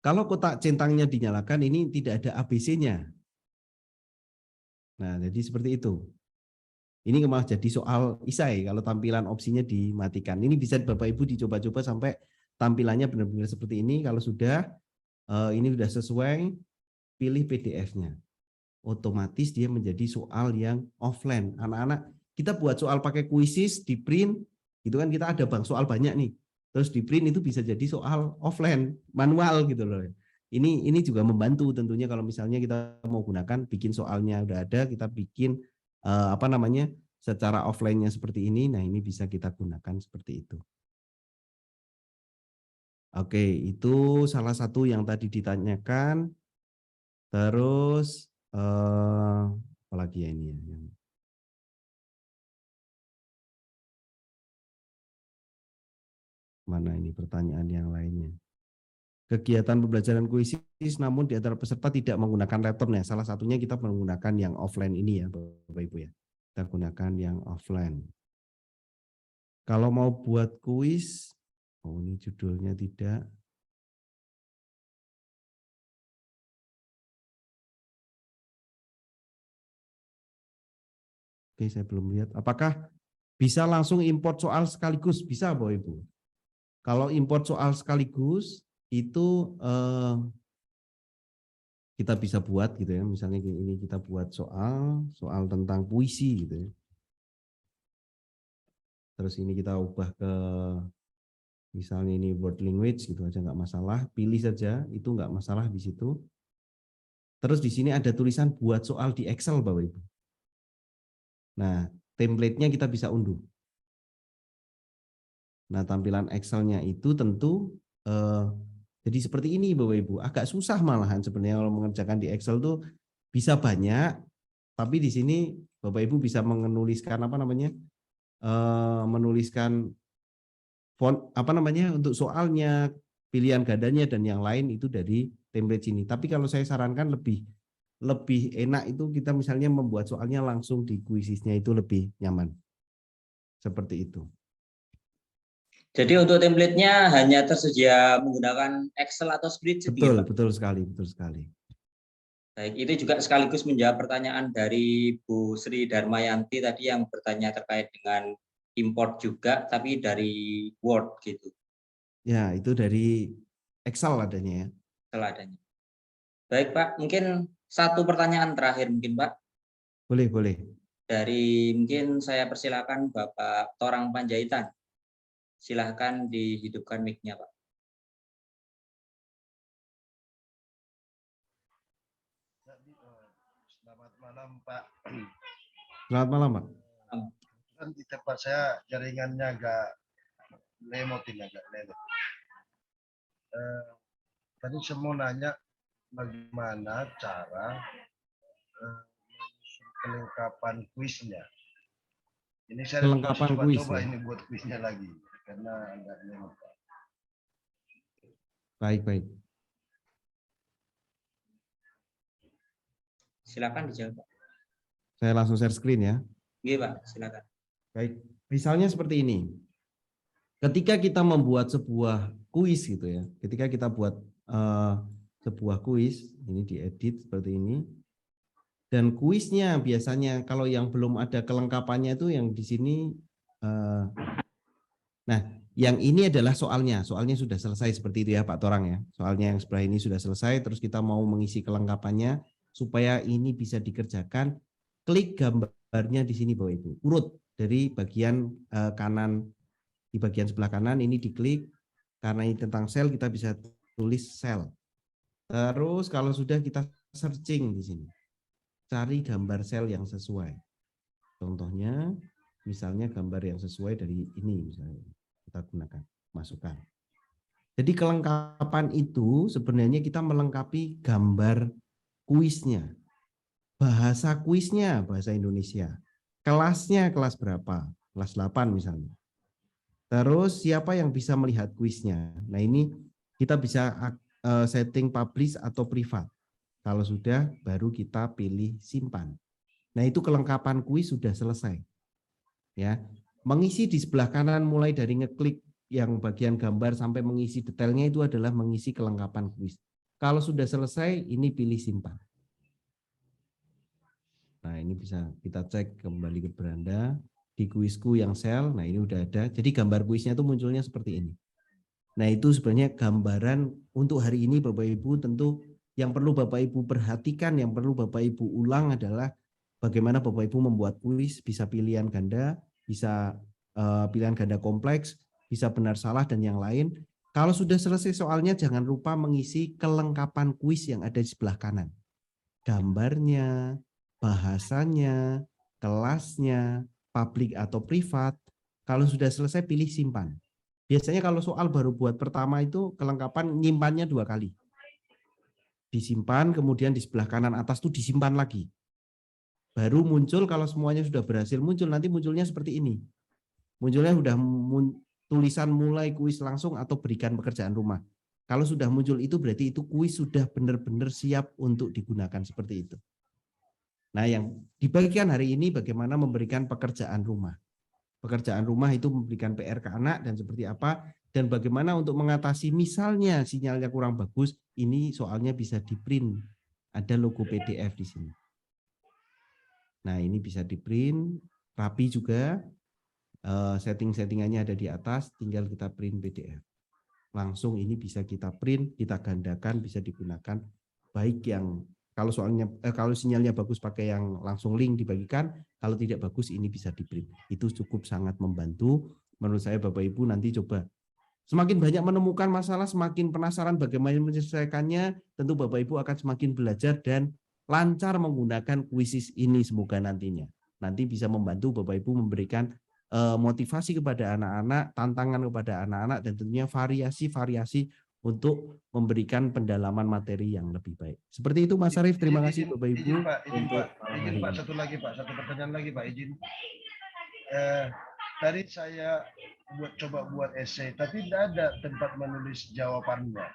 Kalau kotak centangnya dinyalakan, ini tidak ada ABC-nya. Nah, jadi seperti itu. Ini malah jadi soal isai kalau tampilan opsinya dimatikan. Ini bisa Bapak Ibu dicoba-coba sampai tampilannya benar-benar seperti ini. Kalau sudah, ini sudah sesuai, pilih PDF-nya. Otomatis dia menjadi soal yang offline. Anak-anak, kita buat soal pakai kuisis, di print, itu kan kita ada soal banyak nih. Terus di print itu bisa jadi soal offline, manual gitu loh. Ini juga membantu tentunya kalau misalnya kita mau gunakan, bikin soalnya udah ada, kita bikin secara offline-nya seperti ini. Nah, ini bisa kita gunakan seperti itu. Oke, itu salah satu yang tadi ditanyakan. Terus apalagi ya ini ya. Mana ini pertanyaan yang lainnya? Kegiatan pembelajaran kuisis namun di antara peserta tidak menggunakan laptopnya. Salah satunya kita menggunakan yang offline ini ya Bapak Ibu ya. Kita gunakan yang offline. Kalau mau buat kuis, oh ini judulnya tidak. Oke, saya belum lihat. Apakah bisa langsung import soal sekaligus? Bisa Bapak Ibu. Kalau import soal sekaligus itu kita bisa buat gitu ya. Misalnya ini kita buat soal tentang puisi gitu ya. Terus ini kita ubah ke misalnya ini word language gitu aja, nggak masalah. Pilih saja, itu nggak masalah di situ. Terus di sini ada tulisan buat soal di Excel Bapak Ibu. Nah, template-nya kita bisa unduh. Nah, tampilan Excel-nya itu tentu jadi seperti ini Bapak Ibu. Agak susah malahan sebenarnya kalau mengerjakan di Excel tuh bisa banyak, tapi di sini Bapak Ibu bisa menuliskan menuliskan font untuk soalnya, pilihan gandanya dan yang lain itu dari template sini. Tapi kalau saya sarankan lebih enak itu kita misalnya membuat soalnya langsung di kuisisnya itu lebih nyaman. Seperti itu. Jadi untuk template-nya hanya tersedia menggunakan Excel atau spreadsheet, Betul, Pak? betul sekali, betul sekali. Baik, itu juga sekaligus menjawab pertanyaan dari Bu Sri Darmayanti tadi yang bertanya terkait dengan import juga, tapi dari Word gitu. Ya, itu dari Excel adanya ya. Excel adanya. Baik Pak, mungkin satu pertanyaan terakhir mungkin Pak. Boleh, boleh. Dari mungkin saya persilakan Bapak Torang Panjaitan. Silahkan dihidupkan mic-nya Pak. Selamat malam Pak. Selamat malam, Pak. Kan di tempat saya jaringannya agak lemotin, agak lelet. Tadi saya mau nanya bagaimana cara kelengkapan kuisnya. Ini saya Kelengkapan kuis, coba ya? ini buat kuisnya lagi karena agak lemot. Baik, baik. Silakan dijawab Pak. Saya langsung share screen ya. Iya Pak, silakan. Baik, misalnya seperti ini. Ketika kita membuat sebuah kuis gitu ya, ketika kita buat sebuah kuis, ini diedit seperti ini. Dan kuisnya biasanya kalau yang belum ada kelengkapannya itu yang di sini. Nah, yang ini adalah soalnya. Soalnya sudah selesai seperti itu ya Pak Torang ya. Soalnya yang sebelah ini sudah selesai, terus kita mau mengisi kelengkapannya supaya ini bisa dikerjakan. Klik gambarnya di sini Bapak Ibu. Urut dari bagian kanan. Di bagian sebelah kanan ini diklik, karena ini tentang sel kita bisa tulis sel. Terus kalau sudah kita searching di sini, cari gambar sel yang sesuai. Contohnya, misalnya gambar yang sesuai dari ini misalnya kita gunakan, masukkan. Jadi kelengkapan itu sebenarnya kita melengkapi gambar kuisnya, bahasa kuisnya bahasa Indonesia, kelasnya kelas berapa, kelas 8 misalnya. Terus siapa yang bisa melihat kuisnya? Nah ini kita bisa setting publish atau privat. Kalau sudah baru kita pilih simpan. Nah itu kelengkapan kuis sudah selesai. Ya, mengisi di sebelah kanan mulai dari ngeklik yang bagian gambar sampai mengisi detailnya itu adalah mengisi kelengkapan kuis. Kalau sudah selesai ini pilih simpan. Nah ini bisa kita cek kembali ke beranda. Di kuisku yang sel, nah ini udah ada. Jadi gambar kuisnya itu munculnya seperti ini. Nah itu sebenarnya gambaran untuk hari ini Bapak Ibu tentu yang perlu Bapak Ibu perhatikan, yang perlu Bapak Ibu ulang adalah bagaimana Bapak Ibu membuat kuis, bisa pilihan ganda, bisa pilihan ganda kompleks, bisa benar salah dan yang lain. Kalau sudah selesai soalnya jangan lupa mengisi kelengkapan kuis yang ada di sebelah kanan. Gambarnya, bahasanya, kelasnya, publik atau privat. Kalau sudah selesai pilih simpan. Biasanya kalau soal baru buat pertama itu kelengkapan nyimpannya 2 kali. Disimpan kemudian di sebelah kanan atas itu disimpan lagi. Baru muncul kalau semuanya sudah berhasil muncul, nanti munculnya seperti ini. Munculnya sudah tulisan mulai kuis langsung atau berikan pekerjaan rumah. Kalau sudah muncul itu berarti itu kuis sudah benar-benar siap untuk digunakan seperti itu. Nah, yang dibagikan hari ini bagaimana memberikan pekerjaan rumah. Pekerjaan rumah itu memberikan PR ke anak dan seperti apa, dan bagaimana untuk mengatasi misalnya sinyalnya kurang bagus, ini soalnya bisa di-print. Ada logo PDF di sini. Nah, ini bisa di-print, rapi juga, setting-settingannya ada di atas, tinggal kita print PDF. Langsung ini bisa kita print, kita gandakan, bisa digunakan, baik yang kalau soalnya kalau sinyalnya bagus pakai yang langsung link dibagikan, kalau tidak bagus ini bisa di-print. Itu cukup sangat membantu. Menurut saya Bapak Ibu nanti coba. Semakin banyak menemukan masalah, semakin penasaran bagaimana menyelesaikannya, tentu Bapak Ibu akan semakin belajar dan lancar menggunakan kuisis ini semoga nantinya. Nanti bisa membantu Bapak Ibu memberikan motivasi kepada anak-anak, tantangan kepada anak-anak, dan tentunya variasi-variasi untuk memberikan pendalaman materi yang lebih baik. Seperti itu Mas Arief, terima kasih Bapak Ibu. Izin Pak, satu lagi Pak, satu pertanyaan lagi Pak, izin. Tadi saya coba buat esai, tapi tidak ada tempat menulis jawabannya.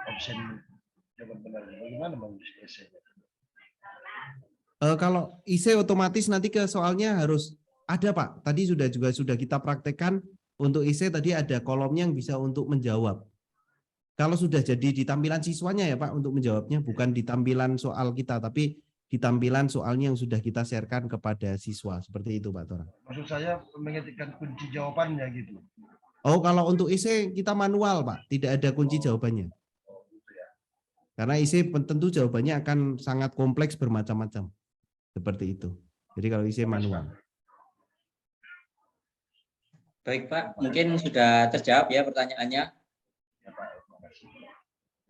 Option jawaban benar. Bagaimana menulis esai? Kalau IC otomatis nanti ke soalnya harus ada Pak. Tadi sudah kita praktekkan untuk IC tadi ada kolomnya yang bisa untuk menjawab. Kalau sudah jadi di tampilan siswanya ya Pak untuk menjawabnya, bukan di tampilan soal kita, tapi di tampilan soalnya yang sudah kita sharekan kepada siswa. Seperti itu Pak Tora. Maksud saya mengetikkan kunci jawabannya gitu. Oh, kalau untuk IC kita manual Pak, tidak ada kunci jawabannya. Karena IC tentu jawabannya akan sangat kompleks bermacam-macam. Seperti itu. Jadi kalau IC manual. Baik Pak, mungkin sudah terjawab ya pertanyaannya.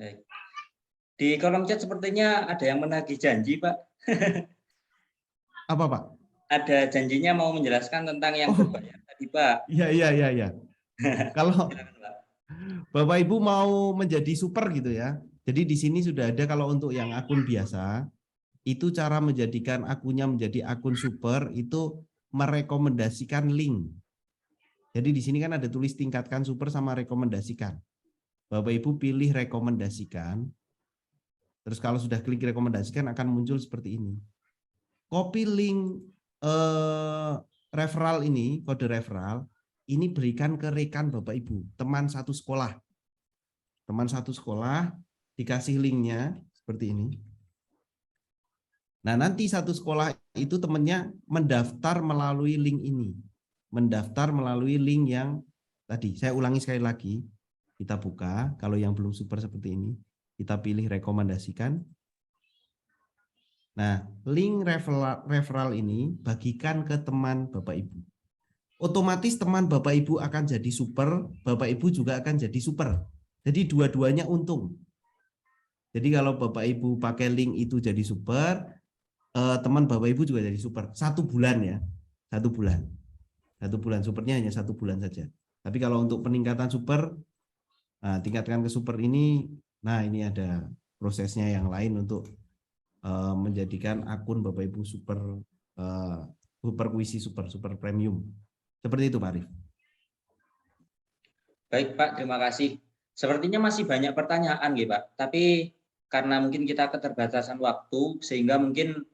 Baik. Di kolom chat sepertinya ada yang menagih janji Pak. Apa Pak? Ada janjinya mau menjelaskan tentang yang berbayar tadi Pak. Iya. Kalau Silakan, Pak. Bapak Ibu mau menjadi super gitu ya. Jadi di sini sudah ada kalau untuk yang akun biasa, itu cara menjadikan akunnya menjadi akun super itu merekomendasikan link. Jadi di sini kan ada tulis tingkatkan super sama rekomendasikan. Bapak Ibu pilih rekomendasikan. Terus kalau sudah klik rekomendasikan akan muncul seperti ini. Copy link referral ini, kode referral, ini berikan ke rekan Bapak Ibu, teman satu sekolah. Teman satu sekolah dikasih linknya seperti ini. Nah, nanti satu sekolah itu temannya mendaftar melalui link ini. Mendaftar melalui link yang tadi. Saya ulangi sekali lagi. Kita buka. Kalau yang belum super seperti ini, kita pilih rekomendasikan. Nah, link referral ini bagikan ke teman Bapak Ibu. Otomatis teman Bapak Ibu akan jadi super, Bapak Ibu juga akan jadi super. Jadi dua-duanya untung. Jadi kalau Bapak Ibu pakai link itu jadi super, teman Bapak Ibu juga jadi super. 1 bulan ya, 1 bulan. 1 bulan, supernya hanya 1 bulan saja. Tapi kalau untuk peningkatan super, nah, tingkatkan ke super ini, nah ini ada prosesnya yang lain untuk menjadikan akun Bapak Ibu super kuisi super premium. Seperti itu Pak Arif. Baik Pak, terima kasih. Sepertinya masih banyak pertanyaan gitu Pak, tapi karena mungkin kita keterbatasan waktu sehingga mungkin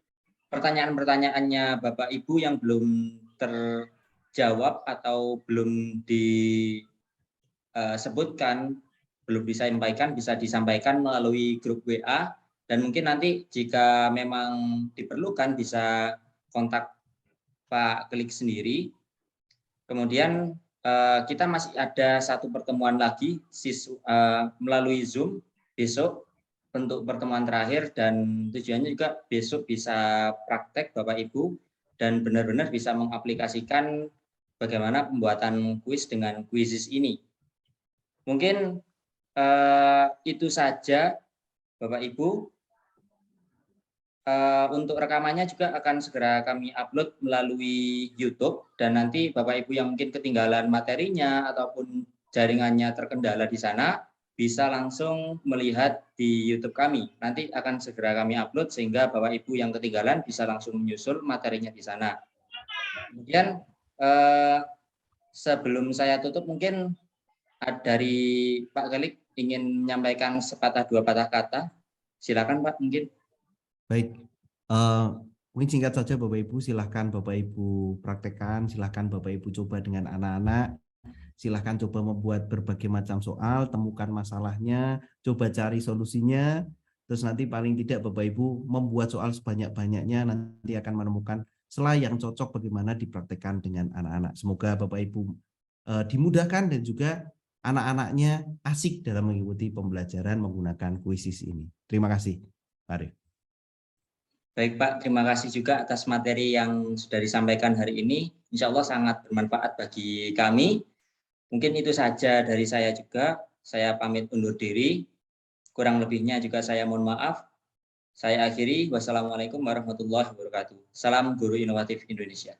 pertanyaan-pertanyaannya Bapak Ibu yang belum terjawab atau belum disebutkan, belum disampaikan, bisa disampaikan melalui grup WA, dan mungkin nanti jika memang diperlukan bisa kontak Pak Klik sendiri. Kemudian kita masih ada satu pertemuan lagi melalui Zoom besok untuk pertemuan terakhir, dan tujuannya juga besok bisa praktek Bapak Ibu dan benar-benar bisa mengaplikasikan bagaimana pembuatan kuis dengan Quizizz ini. Mungkin itu saja Bapak Ibu. Untuk rekamannya juga akan segera kami upload melalui YouTube, dan nanti Bapak Ibu yang mungkin ketinggalan materinya ataupun jaringannya terkendala di sana bisa langsung melihat di YouTube kami. Nanti akan segera kami upload sehingga Bapak Ibu yang ketinggalan bisa langsung menyusul materinya di sana. Kemudian sebelum saya tutup mungkin dari Pak Klik ingin menyampaikan sepatah dua patah kata. Silakan Pak mungkin. Baik, mungkin singkat saja Bapak Ibu, silahkan Bapak Ibu praktekkan, silahkan Bapak Ibu coba dengan anak-anak, silahkan coba membuat berbagai macam soal, temukan masalahnya, coba cari solusinya, terus nanti paling tidak Bapak Ibu membuat soal sebanyak-banyaknya, nanti akan menemukan celah yang cocok bagaimana dipraktekkan dengan anak-anak. Semoga Bapak Ibu dimudahkan dan juga anak-anaknya asik dalam mengikuti pembelajaran menggunakan Quizizz ini. Terima kasih, Pak Arif. Baik Pak, terima kasih juga atas materi yang sudah disampaikan hari ini. Insya Allah sangat bermanfaat bagi kami. Mungkin itu saja dari saya juga. Saya pamit undur diri. Kurang lebihnya juga saya mohon maaf. Saya akhiri. Wassalamualaikum warahmatullahi wabarakatuh. Salam Guru Inovatif Indonesia.